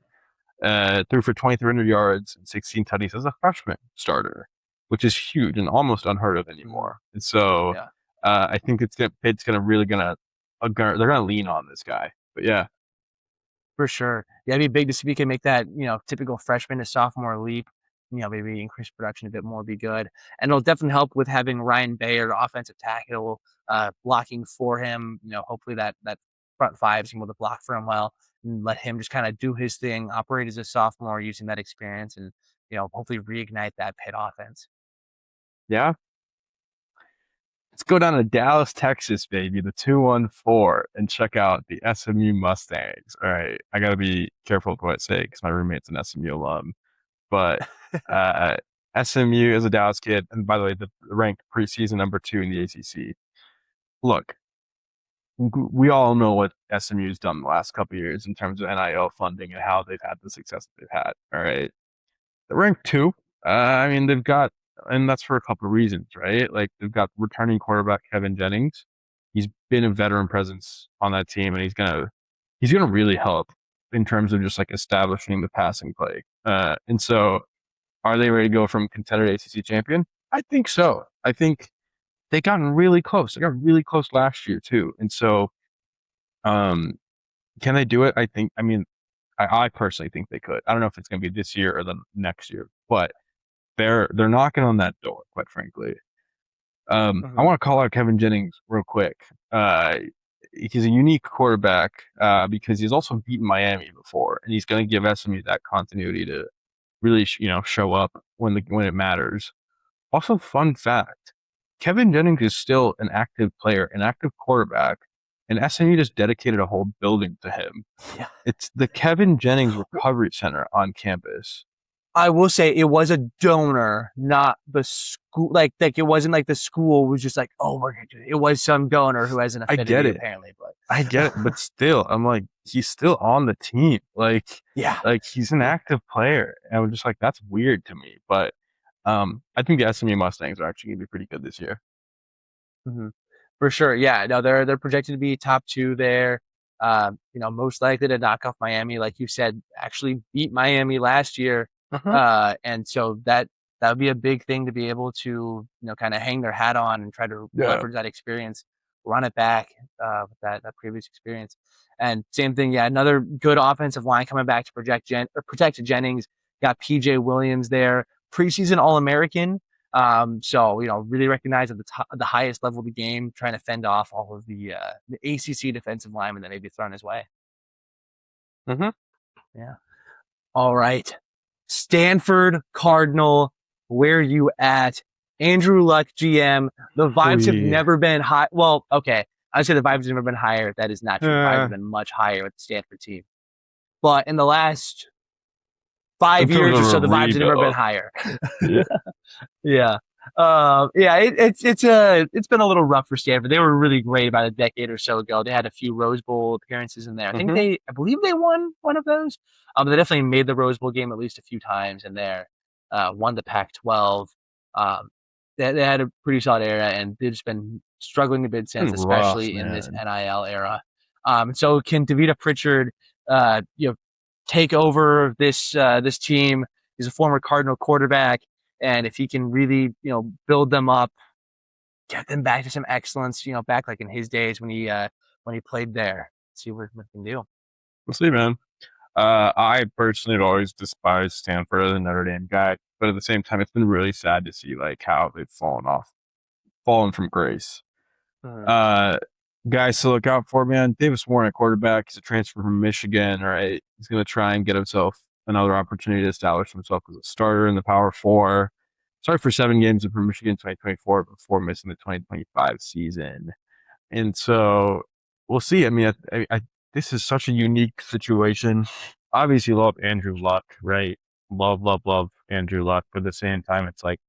Speaker 1: Threw for 2,300 yards and 16 tutties as a freshman starter, which is huge and almost unheard of
Speaker 2: Mm-hmm.
Speaker 1: anymore. And so
Speaker 2: Yeah.
Speaker 1: I think Pitt's going to really they're going to lean on this guy. But yeah,
Speaker 2: For sure. Yeah, it'd be big to see if he can make that, typical freshman to sophomore leap. Maybe increase production a bit more would be good. And it'll definitely help with having Ryan Bayer, offensive tackle, blocking for him. Hopefully that front five is able to block for him well and let him just kind of do his thing, operate as a sophomore using that experience and, hopefully reignite that Pitt offense.
Speaker 1: yeah. Let's go down to Dallas, Texas, baby, the 214, and check out the SMU Mustangs. All right, I gotta be careful with what I say because my roommate's an SMU alum. But uh, SMU is a Dallas kid, and by the way, the ranked preseason number 2 in the ACC. Look, we all know what SMU's done the last couple of years in terms of NIL funding and how they've had the success that they've had. All right, they're ranked 2. I mean, they've got, and that's for a couple of reasons, right? Like they've got returning quarterback Kevin Jennings. He's been a veteran presence on that team, and he's gonna really help in terms of just like establishing the passing play. And so, are they ready to go from contender to ACC champion? I think so. I think they gotten really close. They got really close last year too, and so, um, can they do it? I think. I mean, I personally think they could. I don't know if it's going to be this year or the next year, but they're knocking on that door, quite frankly. I
Speaker 2: Mm-hmm.
Speaker 1: want to call out Kevin Jennings real quick. He's a unique quarterback because he's also beaten Miami before, and he's going to give SMU that continuity to really, show up when it matters. Also, fun fact: Kevin Jennings is still an active player, an active quarterback, and SMU just dedicated a whole building to him.
Speaker 2: Yeah.
Speaker 1: It's the Kevin Jennings Recovery Center on campus.
Speaker 2: I will say it was a donor, not the school. Like it wasn't like the school was just like, oh, we're gonna do it. It was some donor who has an
Speaker 1: I get
Speaker 2: affinity,
Speaker 1: it.
Speaker 2: apparently.
Speaker 1: I get it,
Speaker 2: But
Speaker 1: but still, I'm like, he's still on the team.
Speaker 2: yeah,
Speaker 1: Like he's an
Speaker 2: yeah.
Speaker 1: active player. And I'm just like, that's weird to me. But I think the SMU Mustangs are actually gonna be pretty good this year.
Speaker 2: hmm For sure. Yeah. No, they're projected to be top two there. Most likely to knock off Miami, like you said, actually beat Miami last year.
Speaker 1: Uh-huh.
Speaker 2: And so that would be a big thing to be able to, kind of hang their hat on and try to
Speaker 1: Yeah.
Speaker 2: leverage that experience, run it back with that previous experience. And same thing, yeah, another good offensive line coming back to protect Jennings. Got PJ Williams there, preseason All American. So really recognized at the highest level of the game, trying to fend off all of the ACC defensive linemen that may be thrown his way.
Speaker 1: Mm-hmm.
Speaker 2: Yeah. All right. Stanford Cardinal, where you at? Andrew Luck, GM. The
Speaker 1: Oh
Speaker 2: vibes have
Speaker 1: yeah.
Speaker 2: never been high. Well, okay. I say the vibes have never been higher. That is not true. The vibes have been much higher with the Stanford team. but in the last
Speaker 1: In
Speaker 2: 5 years
Speaker 1: terms
Speaker 2: or
Speaker 1: of a
Speaker 2: so, the vibes have never been
Speaker 1: rebuild.
Speaker 2: higher.
Speaker 1: Yeah.
Speaker 2: Yeah. It's been a little rough for Stanford. They were really great about a decade or so ago. They had a few Rose Bowl appearances in there.
Speaker 1: Hmm.
Speaker 2: I believe they won one of those. They definitely made the Rose Bowl game at least a few times in there. Won the Pac-12. Um, they had a pretty solid era, and they've just been struggling a bit since,
Speaker 1: Been rough,
Speaker 2: especially in this
Speaker 1: man.
Speaker 2: NIL era. So can Davita Pritchard, uh, you know, take over this team? He's a former Cardinal quarterback, and if he can really, build them up, get them back to some excellence, back like in his days when he played there. See what he can do.
Speaker 1: We'll see, man. I personally have always despised Stanford as a Notre Dame guy, but at the same time, it's been really sad to see like how they've fallen from grace.
Speaker 2: Mhm.
Speaker 1: Uh, Guys to look out for, man. Davis Warren at quarterback. He's a transfer from Michigan. All right, he's going to try and get himself another opportunity to establish himself as a starter in the Power Four. Started for 7 games for Michigan in 2024 before missing the 2025 season. And so we'll see. I mean, this is such a unique situation. Obviously, love Andrew Luck, right? Love Andrew Luck. But at the same time, it's like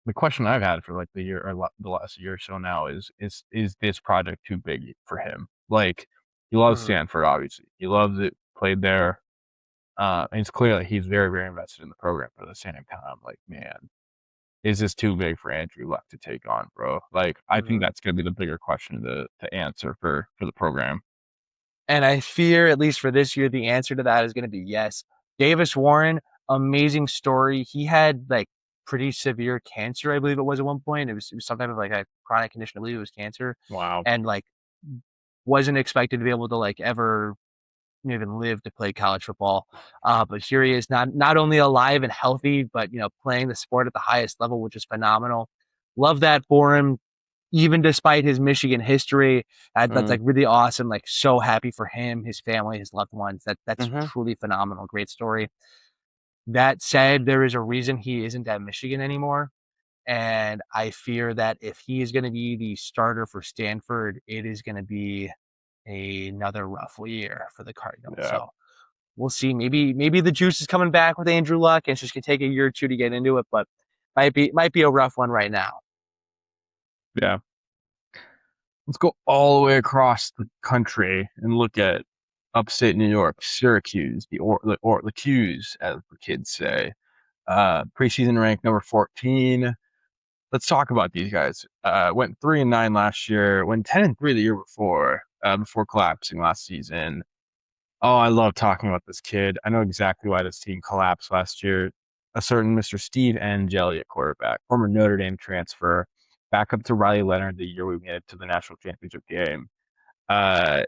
Speaker 1: the question I've had for like the last year or so now is this project too big for him? Like, he loves
Speaker 2: Mhm.
Speaker 1: Stanford, obviously. He loves it, played there. And it's clear that he's very, very invested in the program. But at the same time, like, man, is this too big for Andrew Luck to take on, bro? Like, I think
Speaker 2: Mhm.
Speaker 1: that's going to be the bigger question to answer for the program.
Speaker 2: And I fear, at least for this year, the answer to that is going to be yes. Davis Warren, amazing story. He had like pretty severe cancer, I believe it was at one point. It was some type of like a chronic condition. I believe it was cancer,
Speaker 1: Wow.
Speaker 2: and like wasn't expected to be able to like ever even live to play college football. But here he is, not only alive and healthy, but playing the sport at the highest level, which is phenomenal. Love that for him, even despite his Michigan history. That's
Speaker 1: Mm-hmm.
Speaker 2: like really awesome. Like so happy for him, his family, his loved ones. That's
Speaker 1: Mm-hmm.
Speaker 2: truly phenomenal. Great story. That said, there is a reason he isn't at Michigan anymore. And I fear that if he is going to be the starter for Stanford, it is going to be another rough year for the Cardinals.
Speaker 1: Yeah.
Speaker 2: So we'll see. Maybe the juice is coming back with Andrew Luck, and it's just gonna take a year or two to get into it, but might be a rough one right now.
Speaker 1: Yeah. Let's go all the way across the country and look at upstate New York, Syracuse, the Qs, as the kids say. Preseason ranked number 14. Let's talk about these guys. Went 3-9 last year, went 10-3 the year before collapsing last season. Oh, I love talking about this kid. I know exactly why this team collapsed last year. A certain Mr. Steve Angeli at quarterback, former Notre Dame transfer, back up to Riley Leonard the year we made it to the national championship game. Uh,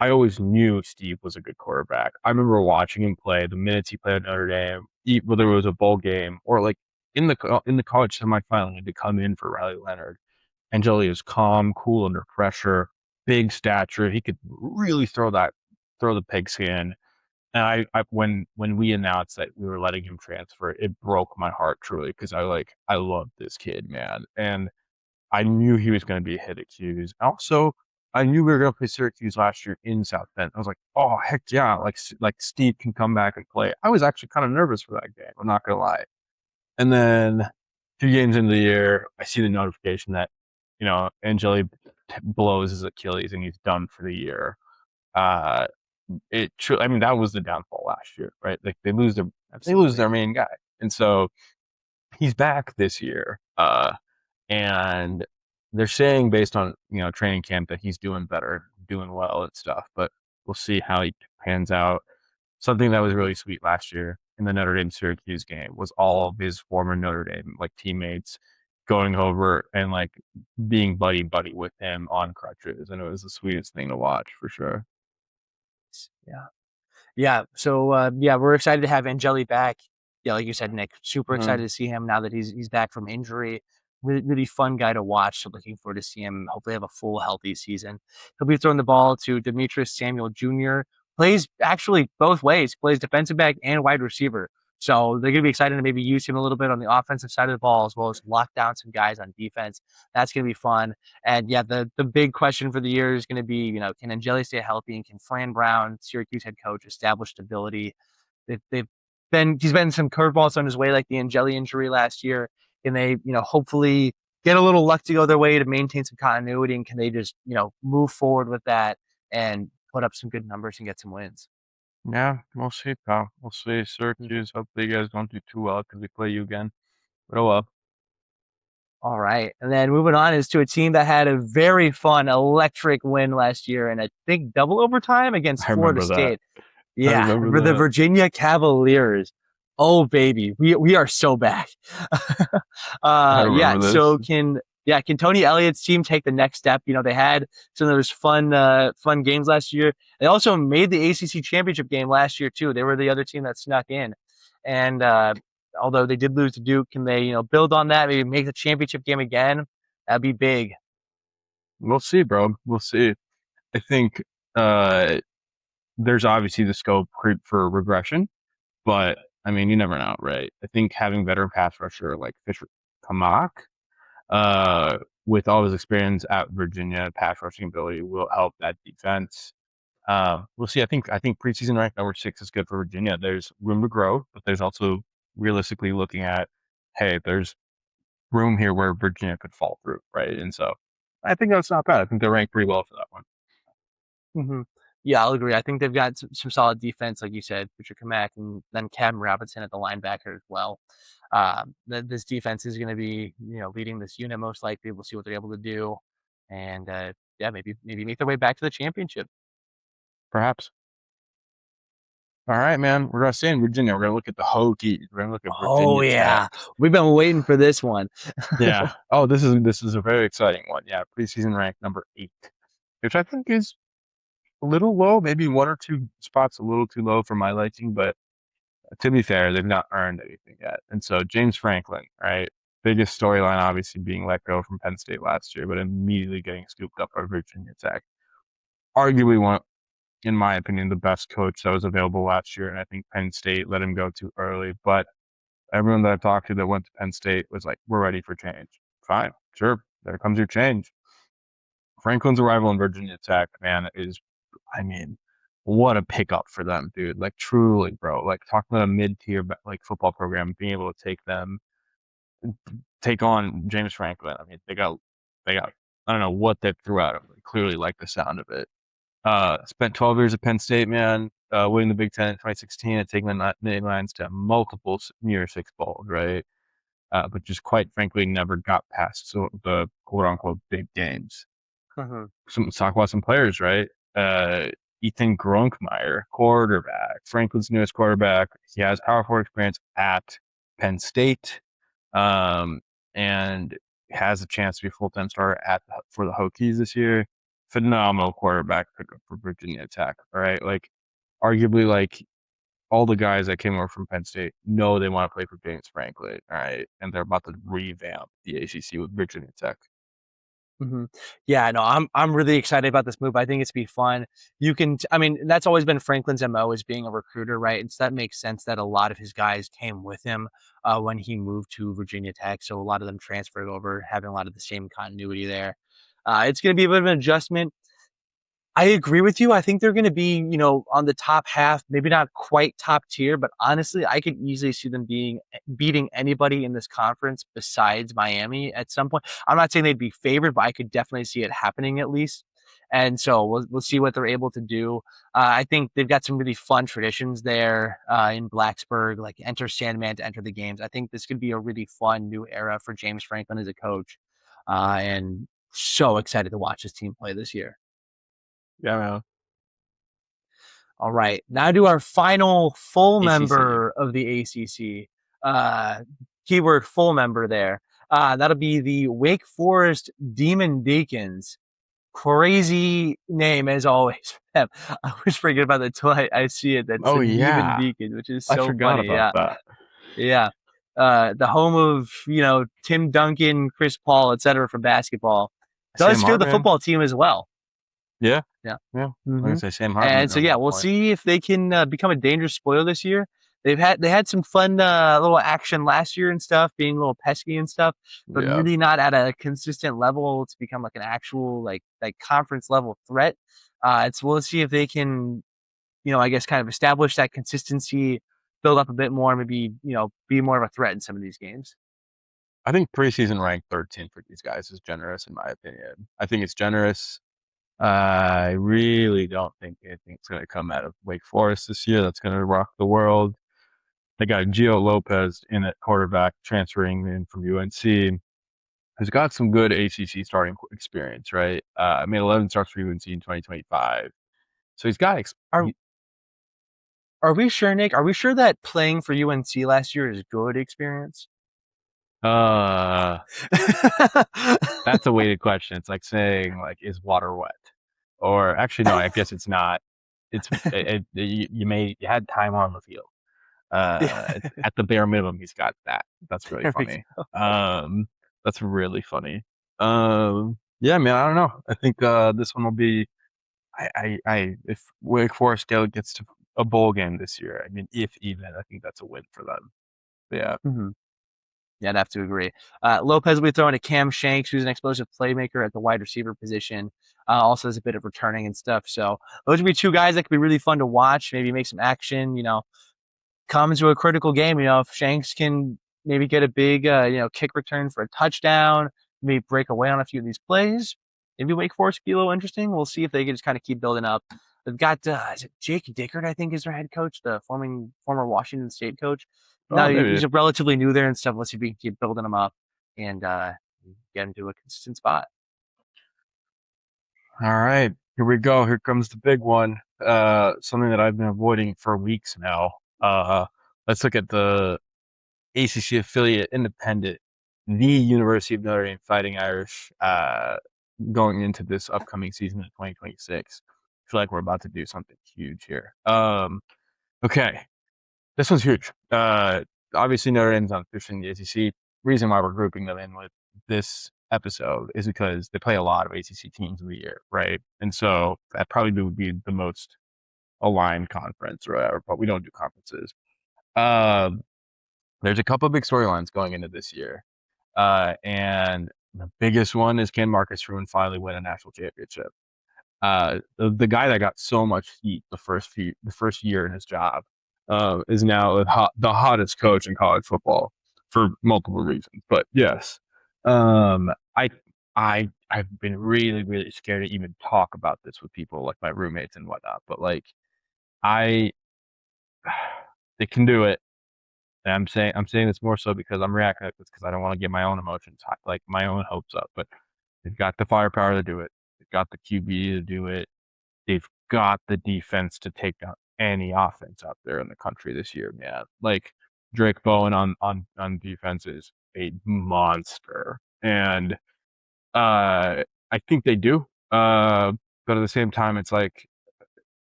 Speaker 1: I always knew Steve was a good quarterback. I remember watching him play the minutes he played at Notre Dame, whether it was a bowl game or like in the college semifinal, he had to come in for Riley Leonard. Angeli is calm, cool under pressure, big stature. He could really throw the pigskin. And when we announced that we were letting him transfer, it broke my heart truly because I love this kid, man, and I knew he was going to be a hit at Q's. Also, I knew we were going to play Syracuse last year in South Bend. I was like, oh heck yeah, like Steve can come back and play. I was actually kind of nervous for that game. I'm not gonna lie. And then 2 games into the year, I see the notification that Angeli blows his Achilles and he's done for the year. Uh, I mean, that was the downfall last year, right? Like they lose their
Speaker 2: Absolutely.
Speaker 1: main guy, and so he's back this year. And they're saying based on training camp that he's doing better, doing well and stuff. But we'll see how he pans out. Something that was really sweet last year in the Notre Dame Syracuse game was all of his former Notre Dame like teammates going over and like being buddy buddy with him on crutches, and it was the sweetest thing to watch for sure.
Speaker 2: Yeah. Yeah. So we're excited to have Angeli back. Yeah, like you said, Nick, super excited
Speaker 1: Mm-hmm.
Speaker 2: to see him now that he's back from injury. Really, really fun guy to watch. So looking forward to see him hopefully have a full healthy season. He'll be throwing the ball to Demetrius Samuel Jr. Plays actually both ways. Plays defensive back and wide receiver. So they're going to be excited to maybe use him a little bit on the offensive side of the ball, as well as lock down some guys on defense. That's going to be fun. And yeah, the big question for the year is going to be, can Angeli stay healthy, and can Fran Brown, Syracuse head coach, establish stability? He's been some curveballs on his way, like the Angeli injury last year. Can they, hopefully get a little luck to go their way to maintain some continuity, and can they just, move forward with that and put up some good numbers and get some wins?
Speaker 1: Yeah, we'll see, pal. We'll see.
Speaker 2: Mhm.
Speaker 1: Syracuse, hopefully you guys don't do too well because we play you again. But oh well.
Speaker 2: All right. And then moving on is to a team that had a very fun, electric win last year, and I think double overtime against
Speaker 1: I
Speaker 2: Florida
Speaker 1: remember that.
Speaker 2: State.
Speaker 1: I
Speaker 2: Yeah,
Speaker 1: remember
Speaker 2: for the
Speaker 1: that.
Speaker 2: Virginia Cavaliers. Oh baby, we are so back.
Speaker 1: I
Speaker 2: Yeah.
Speaker 1: remember this.
Speaker 2: Can Tony Elliott's team take the next step? They had some of those fun games last year. They also made the ACC championship game last year too. They were the other team that snuck in, and although they did lose to Duke, can they build on that? Maybe make the championship game again? That'd be big.
Speaker 1: We'll see, bro. We'll see. I think uh there's obviously the scope for regression, but I mean, you never know, right? I think having veteran pass rusher like Fisher Kamak, uh, with all his experience at Virginia, pass rushing ability will help that defense. We'll see. I think preseason rank number 6 is good for Virginia. There's room to grow, but there's also realistically looking at, hey, there's room here where Virginia could fall through, right? And so I think that's not bad. I think they're ranked pretty well for that one.
Speaker 2: Hmm. Yeah, I'll agree. I think they've got some solid defense, like you said, Fisher Kamak, and then Cam Robinson at the linebacker as well. This defense is going to be, leading this unit most likely. We'll see what they're able to do, and yeah, maybe make their way back to the championship.
Speaker 1: Perhaps. All right, man. We're gonna stay in Virginia. We're gonna look at the Hokies. We're gonna look at
Speaker 2: Oh
Speaker 1: Virginia Tech.
Speaker 2: yeah, we've been waiting for this one.
Speaker 1: Yeah. Oh, this is a very exciting one. Yeah, preseason rank number 8, which I think is a little low, maybe one or two spots a little too low for my liking. But to be fair, they've not earned anything yet. And so James Franklin, right? Biggest storyline, obviously, being let go from Penn State last year, but immediately getting scooped up by Virginia Tech. Arguably one, in my opinion, the best coach that was available last year. And I think Penn State let him go too early. But everyone that I talked to that went to Penn State was like, we're ready for change. Fine, sure, there comes your change. Franklin's arrival in Virginia Tech, man, I mean, what a pickup for them, dude. Like, truly, bro. Like, talking about a mid-tier like football program, being able to take on James Franklin. I mean, they got. I don't know what they threw at him. They clearly like the sound of it. Spent 12 years at Penn State, man. Winning the Big Ten in 2016 and taking the Nittany Lions to multiple New Year's Six bowls, right? But just quite frankly, never got past the quote unquote big games.
Speaker 2: Mhm.
Speaker 1: Let's talk about some players, right? Uh, Ethan Gronkmeyer, quarterback, Franklin's newest quarterback. He has Power 4 experience at Penn State, um, and has a chance to be a full-time starter for the Hokies this year. Phenomenal quarterback pickup for Virginia Tech. All right, like arguably, like all the guys that came over from Penn State know they want to play for James Franklin. All right, and they're about to revamp the ACC with Virginia Tech.
Speaker 2: Mhm. Yeah, no, I'm really excited about this move. I think it's be fun. I mean, that's always been Franklin's MO as being a recruiter, right? And so that makes sense that a lot of his guys came with him when he moved to Virginia Tech. So a lot of them transferred over, having a lot of the same continuity there. It's going to be a bit of an adjustment. I agree with you. I think they're going to be, on the top half, maybe not quite top tier, but honestly, I could easily see them beating anybody in this conference besides Miami at some point. I'm not saying they'd be favored, but I could definitely see it happening at least. And so we'll see what they're able to do. I think they've got some really fun traditions there in Blacksburg, like enter Sandman to enter the games. I think this could be a really fun new era for James Franklin as a coach, and so excited to watch his team play this year.
Speaker 1: Yeah, man.
Speaker 2: All right, now to our final full
Speaker 1: ACC.
Speaker 2: member of the ACC. Uh, Keyword full member there. That'll be the Wake Forest Demon Deacons. Crazy name as always. I was forgetting about that until I see it. That's
Speaker 1: Oh
Speaker 2: the Demon
Speaker 1: yeah,
Speaker 2: Deacons, which is
Speaker 1: I
Speaker 2: so
Speaker 1: forgot
Speaker 2: funny.
Speaker 1: about
Speaker 2: Yeah,
Speaker 1: that.
Speaker 2: yeah. The home of Tim Duncan, Chris Paul, etc. from basketball.
Speaker 1: Sam
Speaker 2: Does field the
Speaker 1: Hartman.
Speaker 2: football team as well.
Speaker 1: Yeah,
Speaker 2: Yeah.
Speaker 1: yeah. I'm
Speaker 2: Hmm.
Speaker 1: gonna say Sam Hartman
Speaker 2: And so
Speaker 1: on
Speaker 2: yeah,
Speaker 1: that
Speaker 2: we'll
Speaker 1: point.
Speaker 2: see if they can become a dangerous spoiler this year. they had some fun little action last year and stuff, being a little pesky and stuff, but
Speaker 1: Yeah.
Speaker 2: really not at a consistent level to become like an actual like conference level threat. It's we'll see if they can, I guess kind of establish that consistency, build up a bit more, maybe be more of a threat in some of these games.
Speaker 1: I think preseason rank 13 for these guys is generous in my opinion. I think it's generous. I really don't think anything's going to come out of Wake Forest this year that's going to rock the world. They got Gio Lopez in at quarterback, transferring in from UNC, who's got some good ACC starting experience, right? Made 11 starts for UNC in 2025. So he's got,
Speaker 2: Are are we sure, Nick? Are we sure that playing for UNC last year is good experience?
Speaker 1: uh, that's a weighted question. It's like saying, like, is water wet? Or actually, no, I guess it's not. You had time on the field.
Speaker 2: Yeah,
Speaker 1: At the bare minimum, he's got that. That's really
Speaker 2: there we
Speaker 1: funny.
Speaker 2: go.
Speaker 1: That's really funny. Yeah, man, I don't know. I think this one will be. If Wake Forest gets to a bowl game this year, I mean, if even, I think that's a win for them. But yeah.
Speaker 2: hmm Yeah, I'd have to agree. Lopez will be throwing to Cam Shanks, who's an explosive playmaker at the wide receiver position. Also has a bit of returning and stuff. So those would be two guys that could be really fun to watch. Maybe make some action. Come into a critical game. If Shanks can maybe get a big, kick return for a touchdown, maybe break away on a few of these plays. Maybe Wake Forest be a little interesting. We'll see if they can just kind of keep building up. They've got is it Jake Dickert, I think, is their head coach, the former Washington State coach.
Speaker 1: Oh,
Speaker 2: Now
Speaker 1: maybe.
Speaker 2: he's relatively new there and stuff. Let's see if we can keep building him up and get him to a consistent spot.
Speaker 1: All right, here we go. Here comes the big one. Something that I've been avoiding for weeks now. Let's look at the ACC affiliate independent, the University of Notre Dame Fighting Irish, going into this upcoming season in 2026. I feel like we're about to do something huge here. Okay, this one's huge. Obviously Notre Dame's not officially in the ACC. Reason why we're grouping them in with this episode is because they play a lot of ACC teams in the year, right? And so that probably would be the most aligned conference or whatever, but we don't do conferences. Um, there's a couple of big storylines going into this year. And the biggest one is, can Marcus Fruin finally win a national championship? The guy that got so much heat the first year in his job, is now the hottest coach in college football for multiple reasons. But yes, um, I I've been really really scared to even talk about this with people like my roommates and whatnot. But like I, they can do it. And I'm saying this more so because I'm reacting like this because I don't want to get my own emotions like my own hopes up. But they've got the firepower to do it. They've got the QB to do it. They've got the defense to take down any offense out there in the country this year, man. Like Drake Bowen on defense is a monster, and I think they do. But at the same time, it's like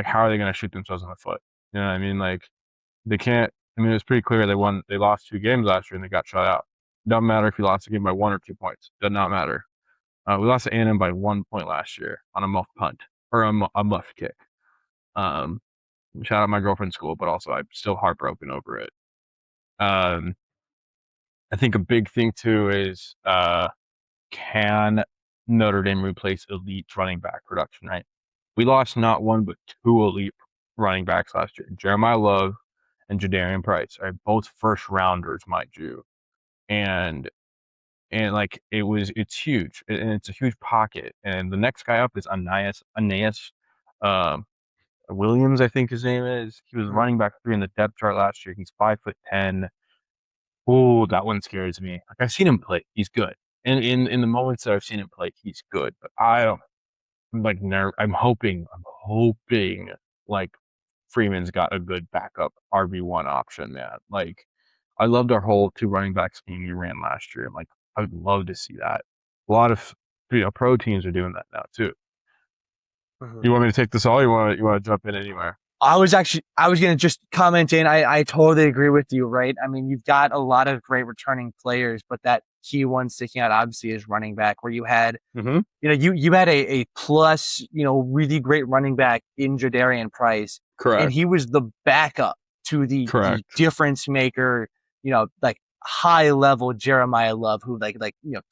Speaker 1: how are they going to shoot themselves in the foot? You know what I mean? Like they can't. I mean, it's pretty clear they lost 2 games last year and they got shut out. Doesn't matter if you lost a game by 1 or 2 points. Does not matter. We lost to A&M by 1 point last year on a muff punt or a muff kick. Um, Shout out my girlfriend's school, but also I'm still heartbroken over it. Um, I think a big thing too is can Notre Dame replace elite running back production? Right, we lost not one but 2 elite running backs last year. Jeremiah Love and Jadarian Price are both first rounders, mind you, and like it's huge and it's a huge pocket. And the next guy up is Anais Williams, I think his name is. He was
Speaker 2: Mhm.
Speaker 1: running back 3 in the depth chart last year. He's 5'10". Oh, that one scares me. Like I've seen him play, he's good. And in the moments that I've seen him play, he's good. But I don't I'm like I'm hoping like Freeman's got a good backup RB1 option, man. Like I loved our whole 2 running back scheme we ran last year. Like I would love to see that. A lot of pro teams are doing that now too.
Speaker 2: Mhm.
Speaker 1: You want me to take this all? You want to jump in anywhere?
Speaker 2: I was gonna just comment in. I totally agree with you, right? I mean, you've got a lot of great returning players, but that key one sticking out obviously is running back, where you had,
Speaker 1: Mm-hmm.
Speaker 2: you had a plus, really great running back in Jadarian Price, and
Speaker 1: Correct.
Speaker 2: he was the backup to the
Speaker 1: Correct.
Speaker 2: difference maker, like high level Jeremiah Love, who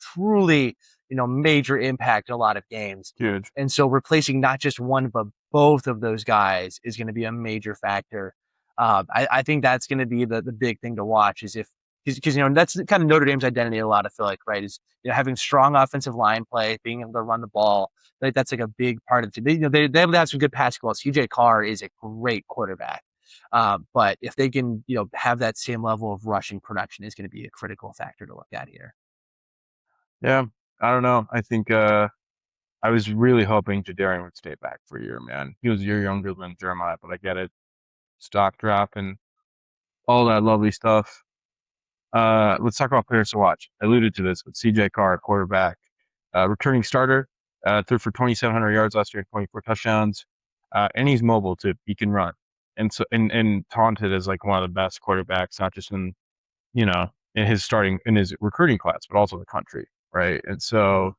Speaker 2: truly, major impact in a lot of games.
Speaker 1: Huge.
Speaker 2: And so replacing not just one, but both of those guys is going to be a major factor. I think that's going to be the big thing to watch is because that's kind of Notre Dame's identity a lot. I feel like, right, is having strong offensive line play, being able to run the ball. Like that's like a big part of the team. They have to have some good passing balls. CJ Carr is a great quarterback, but if they can have that same level of rushing production, is going to be a critical factor to look at here.
Speaker 1: Yeah, I don't know. I think I was really hoping Jadarian would stay back for a year, man. He was a year younger than Jeremiah, but I get it. Stock drop and all that lovely stuff. Let's talk about players to watch. I alluded to this with CJ Carr, quarterback, returning starter, threw for 2,700 yards last year, 24 touchdowns, and he's mobile too. He can run, and so and taunted as like one of the best quarterbacks, not just in in his recruiting class, but also the country, right? And so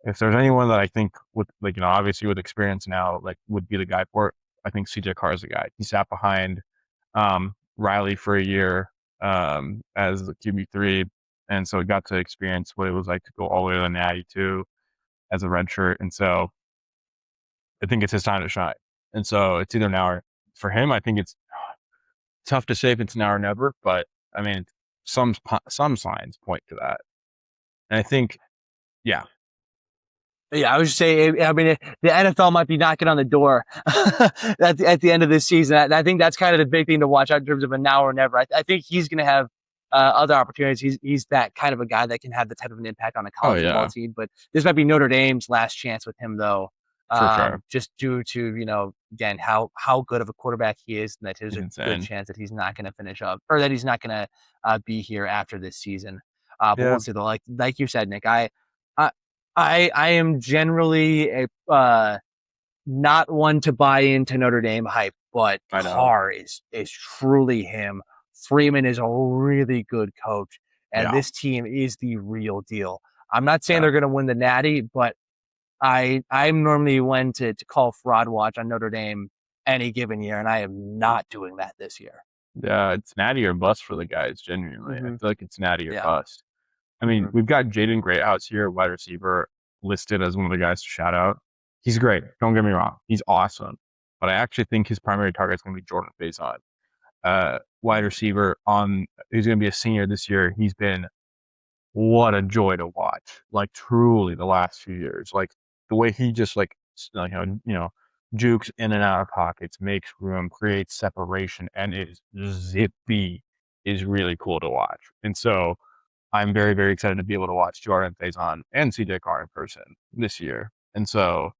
Speaker 1: if there's anyone that I think with obviously with experience now, like would be the guy for it, I think CJ Carr is the guy. He sat behind Riley for a year as the QB3, and so he got to experience what it was like to go all the way to the Natty too as a redshirt. And so I think it's his time to shine. And so it's either now or for him. I think it's tough to say if it's now or never, but I mean, some signs point to that. And I think, yeah.
Speaker 2: Yeah, I was just saying. I mean, the NFL might be knocking on the door at the end of this season. I think that's kind of the big thing to watch out in terms of a now or never. I think he's going to have other opportunities. He's that kind of a guy that can have the type of an impact on a college football team. But this might be Notre Dame's last chance with him, though.
Speaker 1: For sure.
Speaker 2: Just due to again how good of a quarterback he is, and that there's a good chance that he's not going to finish up or that he's not going to be here after this season. But we'll see. Though, like you said, Nick, I am generally a not one to buy into Notre Dame hype, but Carr is truly him. Freeman is a really good coach, and this team is the real deal. I'm not saying they're going to win the Natty, but I'm normally one to call fraud watch on Notre Dame any given year, and I am not doing that this year.
Speaker 1: Yeah, it's Natty or bust for the guys. Genuinely, I feel like it's Natty or bust. I mean, we've got Jaden Greathouse here, wide receiver, listed as one of the guys to shout out. He's great. Don't get me wrong. He's awesome. But I actually think his primary target is going to be Jordan Faison. Wide receiver he's going to be a senior this year. He's been what a joy to watch. Like truly the last few years. Like the way he just jukes in and out of pockets, makes room, creates separation, and is zippy is really cool to watch. And so I'm very, very excited to be able to watch Jordan Faison and CJ Carr in person this year. And so,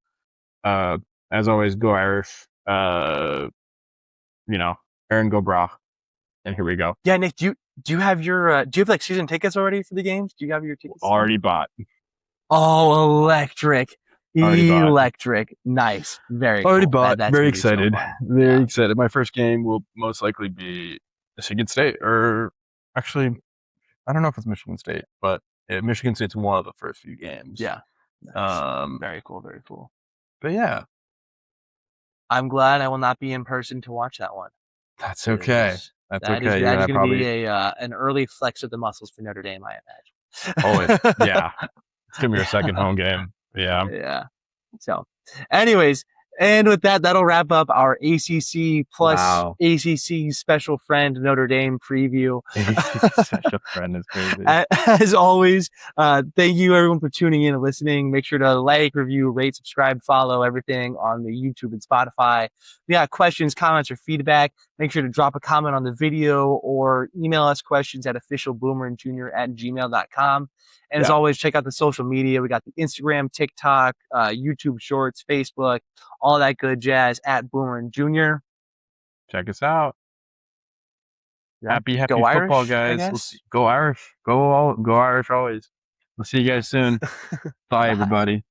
Speaker 1: as always, go Irish. Aaron, go Brach. And here we go.
Speaker 2: Yeah, Nick, do you have your do you have like season tickets already for the games? Do you have your tickets?
Speaker 1: Already bought.
Speaker 2: Oh, electric. Electric. Nice. Very
Speaker 1: already
Speaker 2: cool.
Speaker 1: bought.
Speaker 2: That's
Speaker 1: very excited.
Speaker 2: So
Speaker 1: very excited. My first game will most likely be Michigan State, or actually, I don't know if it's Michigan State, but Michigan State's one of the first few games.
Speaker 2: Yeah. Nice. Very cool. Very cool.
Speaker 1: But yeah,
Speaker 2: I'm glad I will not be in person to watch that one.
Speaker 1: That's okay. That's okay.
Speaker 2: That is going to be an early flex of the muscles for Notre Dame, I imagine.
Speaker 1: Always. Yeah. It's going to be your second home game. Yeah.
Speaker 2: Yeah. So, anyways, and with that, that'll wrap up our ACC plus ACC special friend Notre Dame preview.
Speaker 1: Special friend is crazy.
Speaker 2: As always, thank you everyone for tuning in and listening. Make sure to like, review, rate, subscribe, follow everything on the YouTube and Spotify. If you got questions, comments, or feedback, make sure to drop a comment on the video or email us questions at officialboomerandjr@gmail.com. And as always, check out the social media. We got the Instagram, TikTok, YouTube Shorts, Facebook, all that good jazz at Boomer and Junior.
Speaker 1: Check us out.
Speaker 2: Yeah.
Speaker 1: Happy football,
Speaker 2: Irish,
Speaker 1: guys. Go Irish. Go Irish always. We'll see you guys soon. Bye, everybody.